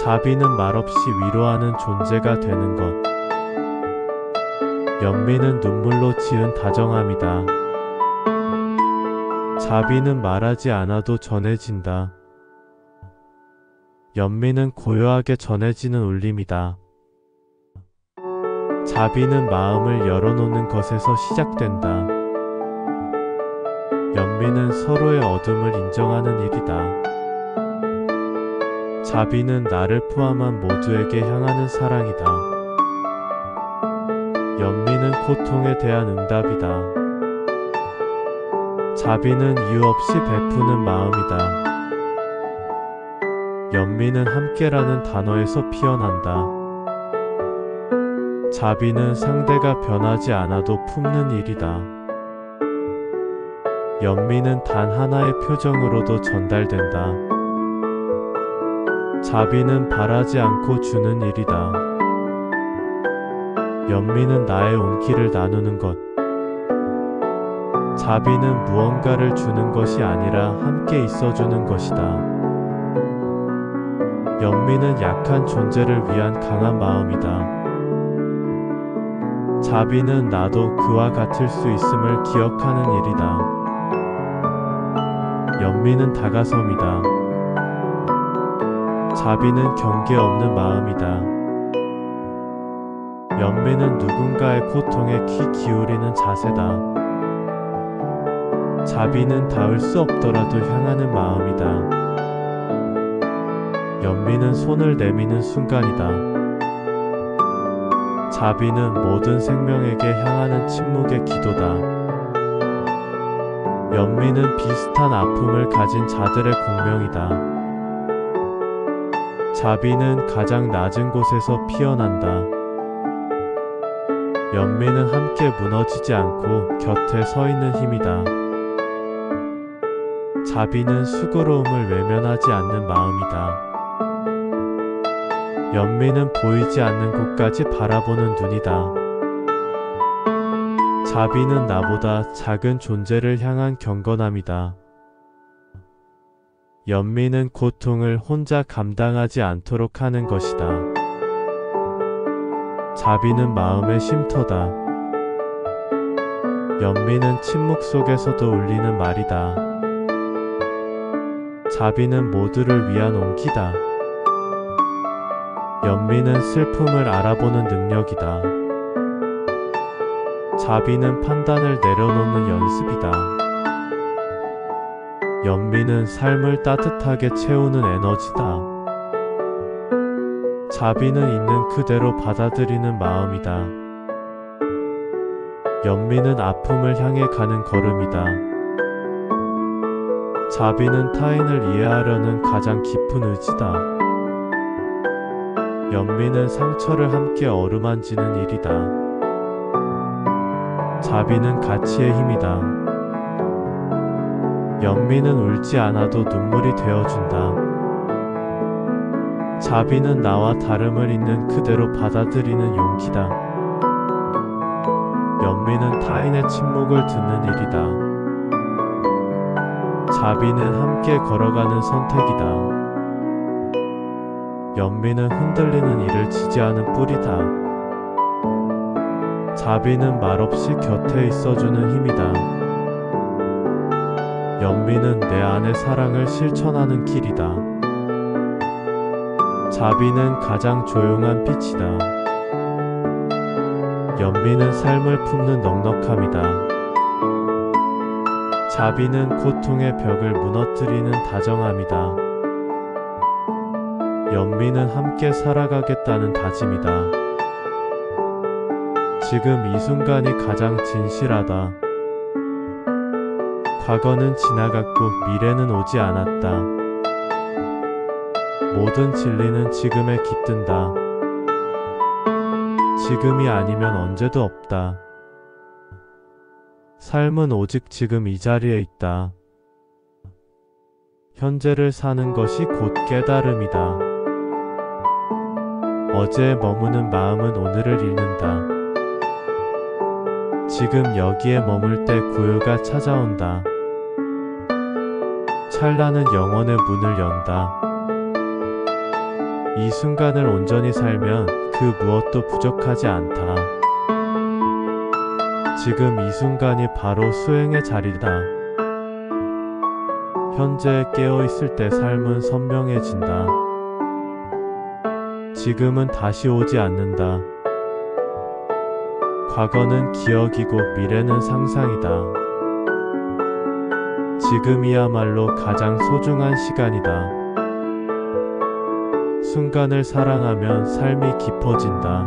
자비는 말없이 위로하는 존재가 되는 것. 연민은 눈물로 지은 다정함이다. 자비는 말하지 않아도 전해진다. 연민은 고요하게 전해지는 울림이다. 자비는 마음을 열어놓는 것에서 시작된다. 연민은 서로의 어둠을 인정하는 일이다. 자비는 나를 포함한 모두에게 향하는 사랑이다. 연민은 고통에 대한 응답이다. 자비는 이유 없이 베푸는 마음이다. 연민은 함께라는 단어에서 피어난다. 자비는 상대가 변하지 않아도 품는 일이다. 연민은 단 하나의 표정으로도 전달된다. 자비는 바라지 않고 주는 일이다. 연민은 나의 온기를 나누는 것. 자비는 무언가를 주는 것이 아니라 함께 있어주는 것이다. 연민은 약한 존재를 위한 강한 마음이다. 자비는 나도 그와 같을 수 있음을 기억하는 일이다. 연민은 다가섬이다. 자비는 경계 없는 마음이다. 연민은 누군가의 고통에 귀 기울이는 자세다. 자비는 닿을 수 없더라도 향하는 마음이다. 연민은 손을 내미는 순간이다. 자비는 모든 생명에게 향하는 침묵의 기도다. 연민은 비슷한 아픔을 가진 자들의 공명이다. 자비는 가장 낮은 곳에서 피어난다. 연민은 함께 무너지지 않고 곁에 서 있는 힘이다. 자비는 수고로움을 외면하지 않는 마음이다. 연민은 보이지 않는 곳까지 바라보는 눈이다. 자비는 나보다 작은 존재를 향한 경건함이다. 연민은 고통을 혼자 감당하지 않도록 하는 것이다. 자비는 마음의 쉼터다. 연민은 침묵 속에서도 울리는 말이다. 자비는 모두를 위한 온기다. 연민은 슬픔을 알아보는 능력이다. 자비는 판단을 내려놓는 연습이다. 연민은 삶을 따뜻하게 채우는 에너지다. 자비는 있는 그대로 받아들이는 마음이다. 연민은 아픔을 향해 가는 걸음이다. 자비는 타인을 이해하려는 가장 깊은 의지다. 연민은 상처를 함께 어루만지는 일이다. 자비는 가치의 힘이다. 연민은 울지 않아도 눈물이 되어준다. 자비는 나와 다름을 있는 그대로 받아들이는 용기다. 연민은 타인의 침묵을 듣는 일이다. 자비는 함께 걸어가는 선택이다. 연민은 흔들리는 일을 지지하는 뿌리다. 자비는 말없이 곁에 있어주는 힘이다. 연민은 내 안의 사랑을 실천하는 길이다. 자비는 가장 조용한 빛이다. 연민은 삶을 품는 넉넉함이다. 자비는 고통의 벽을 무너뜨리는 다정함이다. 연민은 함께 살아가겠다는 다짐이다. 지금 이 순간이 가장 진실하다. 과거는 지나갔고 미래는 오지 않았다. 모든 진리는 지금에 깃든다. 지금이 아니면 언제도 없다. 삶은 오직 지금 이 자리에 있다. 현재를 사는 것이 곧 깨달음이다. 어제에 머무는 마음은 오늘을 잃는다. 지금 여기에 머물 때 고요가 찾아온다. 찰나는 영혼의 문을 연다. 이 순간을 온전히 살면 그 무엇도 부족하지 않다. 지금 이 순간이 바로 수행의 자리다. 현재에 깨어있을 때 삶은 선명해진다. 지금은 다시 오지 않는다. 과거는 기억이고 미래는 상상이다. 지금이야말로 가장 소중한 시간이다. 순간을 사랑하면 삶이 깊어진다.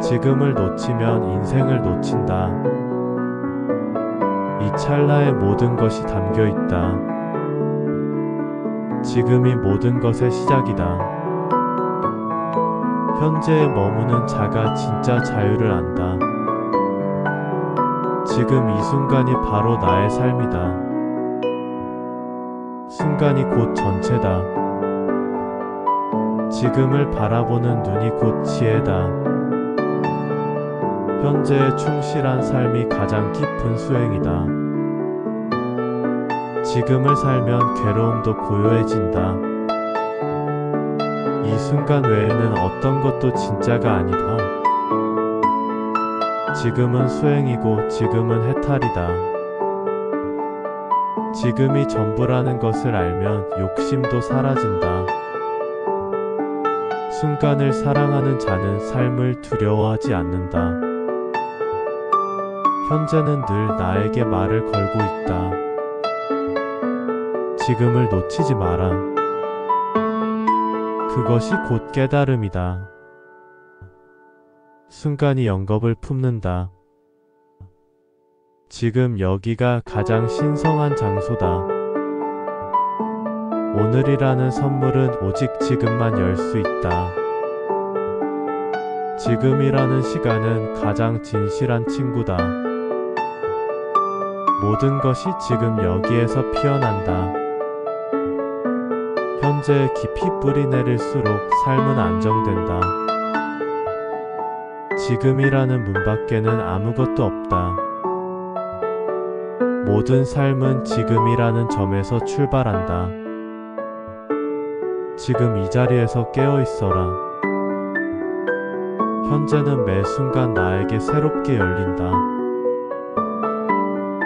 지금을 놓치면 인생을 놓친다. 이 찰나에 모든 것이 담겨 있다. 지금이 모든 것의 시작이다. 현재에 머무는 자가 진짜 자유를 안다. 지금 이 순간이 바로 나의 삶이다. 순간이 곧 전체다. 지금을 바라보는 눈이 곧 지혜다. 현재에 충실한 삶이 가장 깊은 수행이다. 지금을 살면 괴로움도 고요해진다. 이 순간 외에는 어떤 것도 진짜가 아니다. 지금은 수행이고 지금은 해탈이다. 지금이 전부라는 것을 알면 욕심도 사라진다. 순간을 사랑하는 자는 삶을 두려워하지 않는다. 현재는 늘 나에게 말을 걸고 있다. 지금을 놓치지 마라. 그것이 곧 깨달음이다. 순간이 영겁을 품는다. 지금 여기가 가장 신성한 장소다. 오늘이라는 선물은 오직 지금만 열 수 있다. 지금이라는 시간은 가장 진실한 친구다. 모든 것이 지금 여기에서 피어난다. 현재에 깊이 뿌리 내릴수록 삶은 안정된다. 지금이라는 문 밖에는 아무것도 없다. 모든 삶은 지금이라는 점에서 출발한다. 지금 이 자리에서 깨어 있어라. 현재는 매 순간 나에게 새롭게 열린다.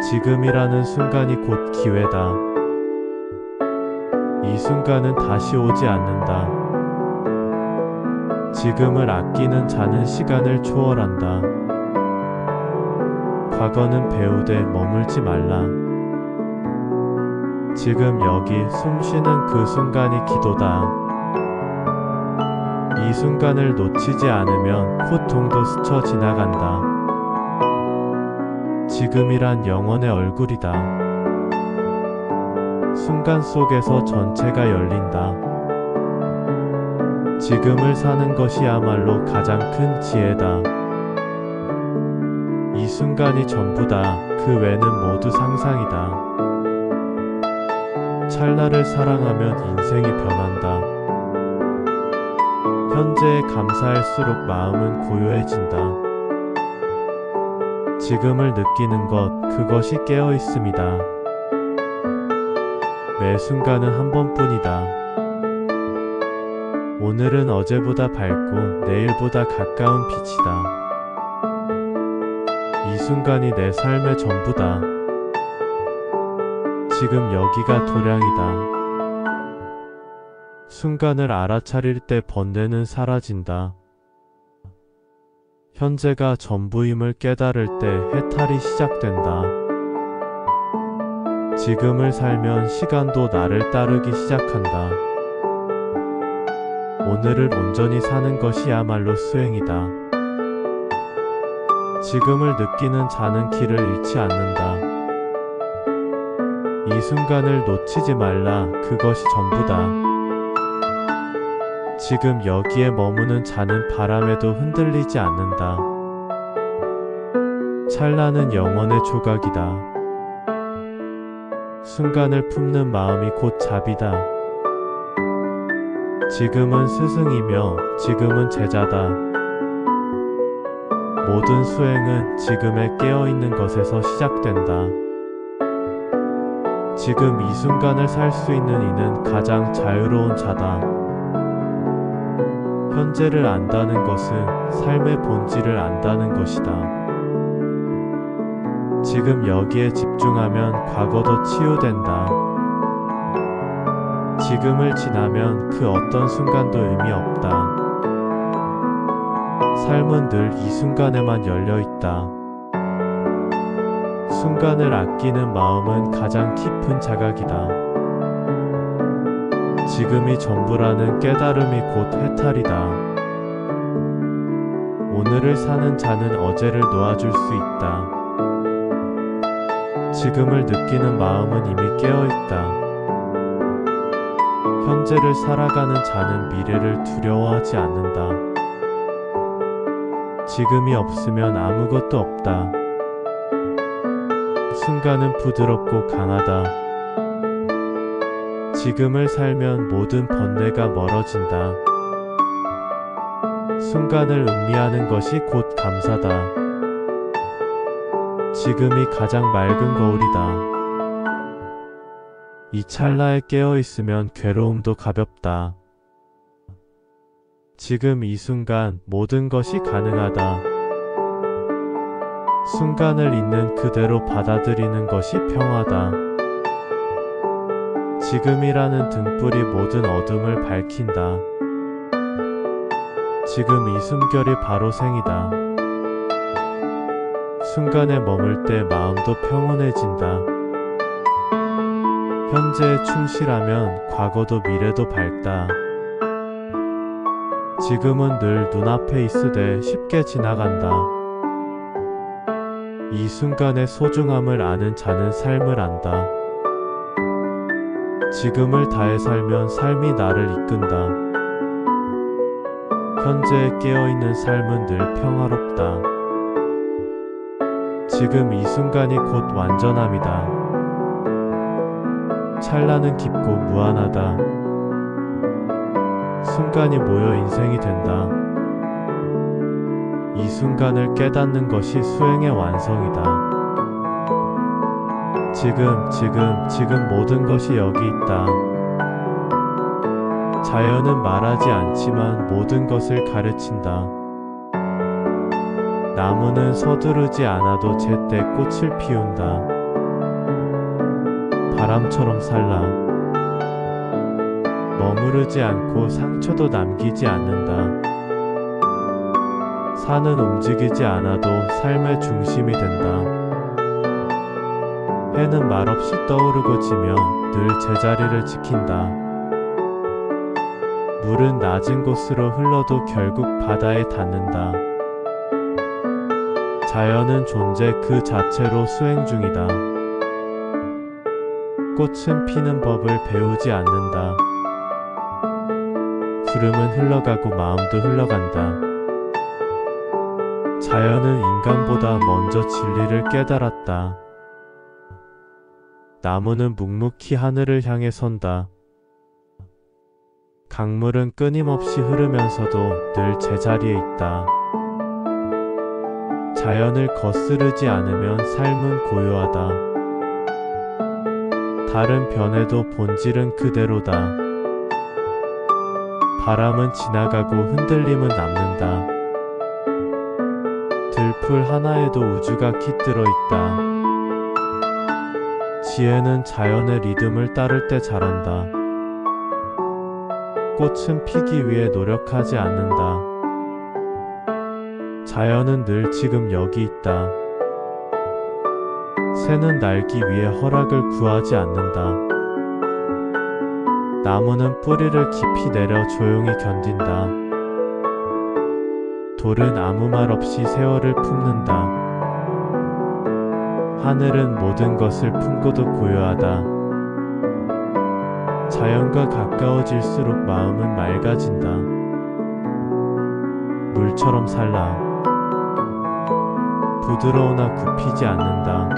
지금이라는 순간이 곧 기회다. 이 순간은 다시 오지 않는다. 지금을 아끼는 자는 시간을 초월한다. 과거는 배우되 머물지 말라. 지금 여기 숨 쉬는 그 순간이 기도다. 이 순간을 놓치지 않으면 고통도 스쳐 지나간다. 지금이란 영혼의 얼굴이다. 순간 속에서 전체가 열린다. 지금을 사는 것이야말로 가장 큰 지혜다. 이 순간이 전부다. 그 외는 모두 상상이다. 찰나를 사랑하면 인생이 변한다. 현재에 감사할수록 마음은 고요해진다. 지금을 느끼는 것, 그것이 깨어 있음이다. 매 순간은 한 번뿐이다. 오늘은 어제보다 밝고 내일보다 가까운 빛이다. 이 순간이 내 삶의 전부다. 지금 여기가 도량이다. 순간을 알아차릴 때 번뇌는 사라진다. 현재가 전부임을 깨달을 때 해탈이 시작된다. 지금을 살면 시간도 나를 따르기 시작한다. 오늘을 온전히 사는 것이야말로 수행이다. 지금을 느끼는 자는 길을 잃지 않는다. 이 순간을 놓치지 말라. 그것이 전부다. 지금 여기에 머무는 자는 바람에도 흔들리지 않는다. 찰나는 영원의 조각이다. 순간을 품는 마음이 곧 자비다. 지금은 스승이며 지금은 제자다. 모든 수행은 지금에 깨어있는 것에서 시작된다. 지금 이 순간을 살 수 있는 이는 가장 자유로운 자다. 현재를 안다는 것은 삶의 본질을 안다는 것이다. 지금 여기에 집중하면 과거도 치유된다. 지금을 지나면 그 어떤 순간도 의미 없다. 삶은 늘 이 순간에만 열려 있다. 순간을 아끼는 마음은 가장 깊은 자각이다. 지금이 전부라는 깨달음이 곧 해탈이다. 오늘을 사는 자는 어제를 놓아줄 수 있다. 지금을 느끼는 마음은 이미 깨어있다. 현재를 살아가는 자는 미래를 두려워하지 않는다. 지금이 없으면 아무것도 없다. 순간은 부드럽고 강하다. 지금을 살면 모든 번뇌가 멀어진다. 순간을 음미하는 것이 곧 감사다. 지금이 가장 맑은 거울이다. 이 찰나에 깨어있으면 괴로움도 가볍다. 지금 이 순간 모든 것이 가능하다. 순간을 있는 그대로 받아들이는 것이 평화다. 지금이라는 등불이 모든 어둠을 밝힌다. 지금 이 숨결이 바로 생이다. 순간에 머물 때 마음도 평온해진다. 현재에 충실하면 과거도 미래도 밝다. 지금은 늘 눈앞에 있으되 쉽게 지나간다. 이 순간의 소중함을 아는 자는 삶을 안다. 지금을 다해 살면 삶이 나를 이끈다. 현재에 깨어있는 삶은 늘 평화롭다. 지금 이 순간이 곧 완전함이다. 찰나는 깊고 무한하다. 순간이 모여 인생이 된다. 이 순간을 깨닫는 것이 수행의 완성이다. 지금 모든 것이 여기 있다. 자연은 말하지 않지만 모든 것을 가르친다. 나무는 서두르지 않아도 제때 꽃을 피운다. 바람처럼 살라. 머무르지 않고 상처도 남기지 않는다. 산은 움직이지 않아도 삶의 중심이 된다. 해는 말없이 떠오르고 지며 늘 제자리를 지킨다. 물은 낮은 곳으로 흘러도 결국 바다에 닿는다. 자연은 존재 그 자체로 수행 중이다. 꽃은 피는 법을 배우지 않는다. 구름은 흘러가고 마음도 흘러간다. 자연은 인간보다 먼저 진리를 깨달았다. 나무는 묵묵히 하늘을 향해 선다. 강물은 끊임없이 흐르면서도 늘 제자리에 있다. 자연을 거스르지 않으면 삶은 고요하다. 달은 변해도 본질은 그대로다. 바람은 지나가고 흔들림은 남는다. 들풀 하나에도 우주가 깃들어 있다. 지혜는 자연의 리듬을 따를 때 자란다. 꽃은 피기 위해 노력하지 않는다. 자연은 늘 지금 여기 있다. 새는 날기 위해 허락을 구하지 않는다. 나무는 뿌리를 깊이 내려 조용히 견딘다. 돌은 아무 말 없이 세월을 품는다. 하늘은 모든 것을 품고도 고요하다. 자연과 가까워질수록 마음은 맑아진다. 물처럼 살라. 부드러우나 굽히지 않는다.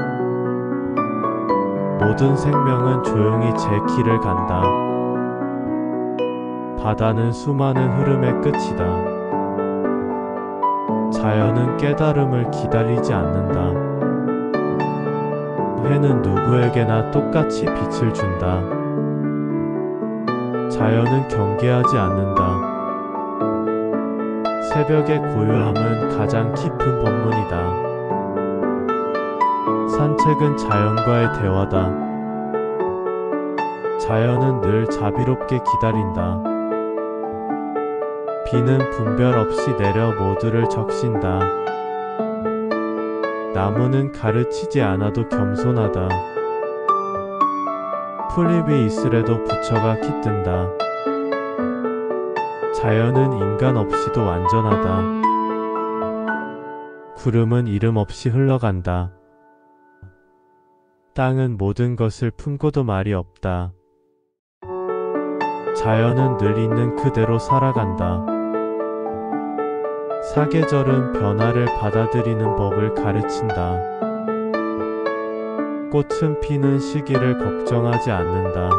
모든 생명은 조용히 제 길을 간다. 바다는 수많은 흐름의 끝이다. 자연은 깨달음을 기다리지 않는다. 해는 누구에게나 똑같이 빛을 준다. 자연은 경계하지 않는다. 새벽의 고요함은 가장 깊은 법문이다. 산책은 자연과의 대화다. 자연은 늘 자비롭게 기다린다. 비는 분별 없이 내려 모두를 적신다. 나무는 가르치지 않아도 겸손하다. 풀잎이 있으래도 부처가 깃든다. 자연은 인간 없이도 완전하다. 구름은 이름 없이 흘러간다. 땅은 모든 것을 품고도 말이 없다. 자연은 늘 있는 그대로 살아간다. 사계절은 변화를 받아들이는 법을 가르친다. 꽃은 피는 시기를 걱정하지 않는다.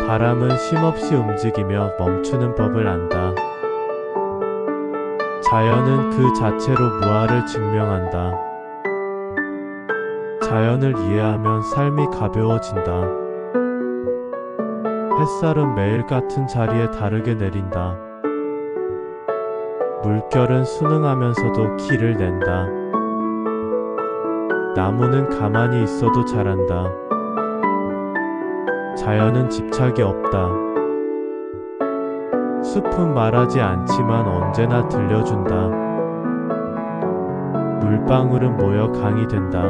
바람은 쉼없이 움직이며 멈추는 법을 안다. 자연은 그 자체로 무아를 증명한다. 자연을 이해하면 삶이 가벼워진다. 햇살은 매일 같은 자리에 다르게 내린다. 물결은 순응하면서도 길을 낸다. 나무는 가만히 있어도 자란다. 자연은 집착이 없다. 숲은 말하지 않지만 언제나 들려준다. 물방울은 모여 강이 된다.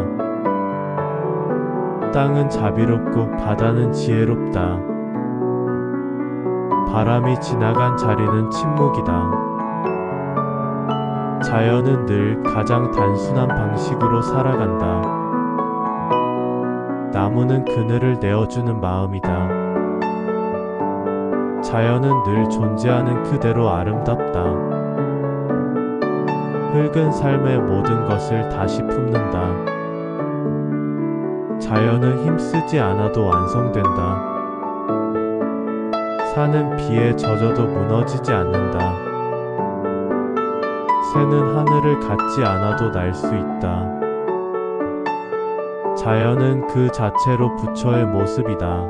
땅은 자비롭고 바다는 지혜롭다. 바람이 지나간 자리는 침묵이다. 자연은 늘 가장 단순한 방식으로 살아간다. 나무는 그늘을 내어주는 마음이다. 자연은 늘 존재하는 그대로 아름답다. 흙은 삶의 모든 것을 다시 품는다. 자연은 힘쓰지 않아도 완성된다. 산은 비에 젖어도 무너지지 않는다. 새는 하늘을 갖지 않아도 날 수 있다. 자연은 그 자체로 부처의 모습이다.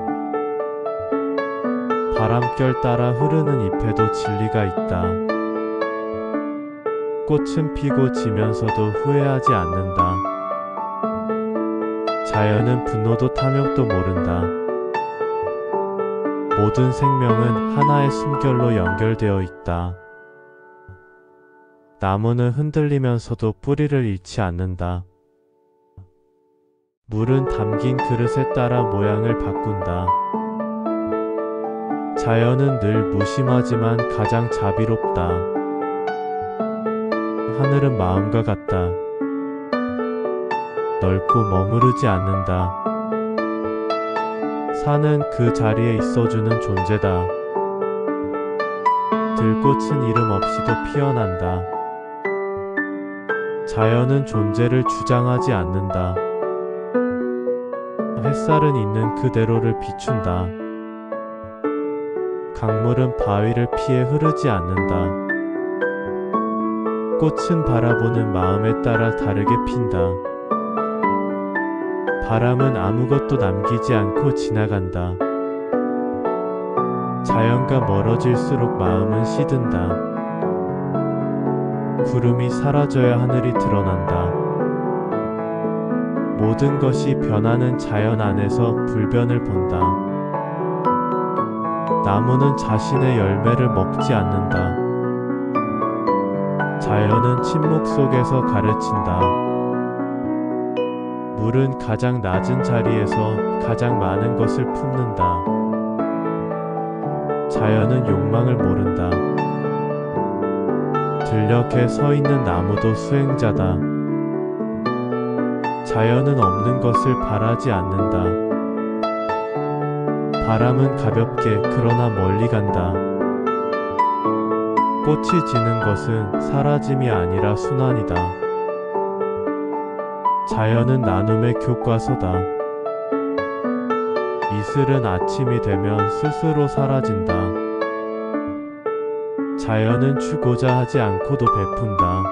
바람결 따라 흐르는 잎에도 진리가 있다. 꽃은 피고 지면서도 후회하지 않는다. 자연은 분노도 탐욕도 모른다. 모든 생명은 하나의 숨결로 연결되어 있다. 나무는 흔들리면서도 뿌리를 잃지 않는다. 물은 담긴 그릇에 따라 모양을 바꾼다. 자연은 늘 무심하지만 가장 자비롭다. 하늘은 마음과 같다. 넓고 머무르지 않는다. 산은 그 자리에 있어주는 존재다. 들꽃은 이름 없이도 피어난다. 자연은 존재를 주장하지 않는다. 햇살은 있는 그대로를 비춘다. 강물은 바위를 피해 흐르지 않는다. 꽃은 바라보는 마음에 따라 다르게 핀다. 바람은 아무것도 남기지 않고 지나간다. 자연과 멀어질수록 마음은 시든다. 구름이 사라져야 하늘이 드러난다. 모든 것이 변하는 자연 안에서 불변을 본다. 나무는 자신의 열매를 먹지 않는다. 자연은 침묵 속에서 가르친다. 물은 가장 낮은 자리에서 가장 많은 것을 품는다. 자연은 욕망을 모른다. 들녘에 서 있는 나무도 수행자다. 자연은 없는 것을 바라지 않는다. 바람은 가볍게 그러나 멀리 간다. 꽃이 지는 것은 사라짐이 아니라 순환이다. 자연은 나눔의 교과서다. 이슬은 아침이 되면 스스로 사라진다. 자연은 주고자 하지 않고도 베푼다.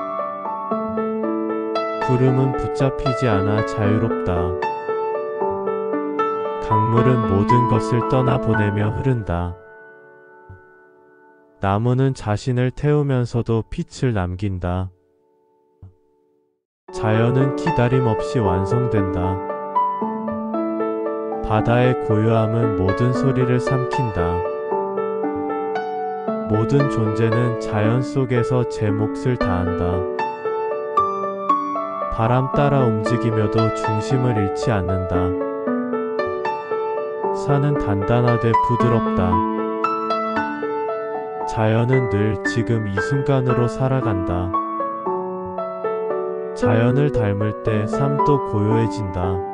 구름은 붙잡히지 않아 자유롭다. 강물은 모든 것을 떠나보내며 흐른다. 나무는 자신을 태우면서도 빛을 남긴다. 자연은 기다림 없이 완성된다. 바다의 고요함은 모든 소리를 삼킨다. 모든 존재는 자연 속에서 제 몫을 다한다. 바람 따라 움직이며도 중심을 잃지 않는다. 산은 단단하되 부드럽다. 자연은 늘 지금 이 순간으로 살아간다. 자연을 닮을 때 삶도 고요해진다.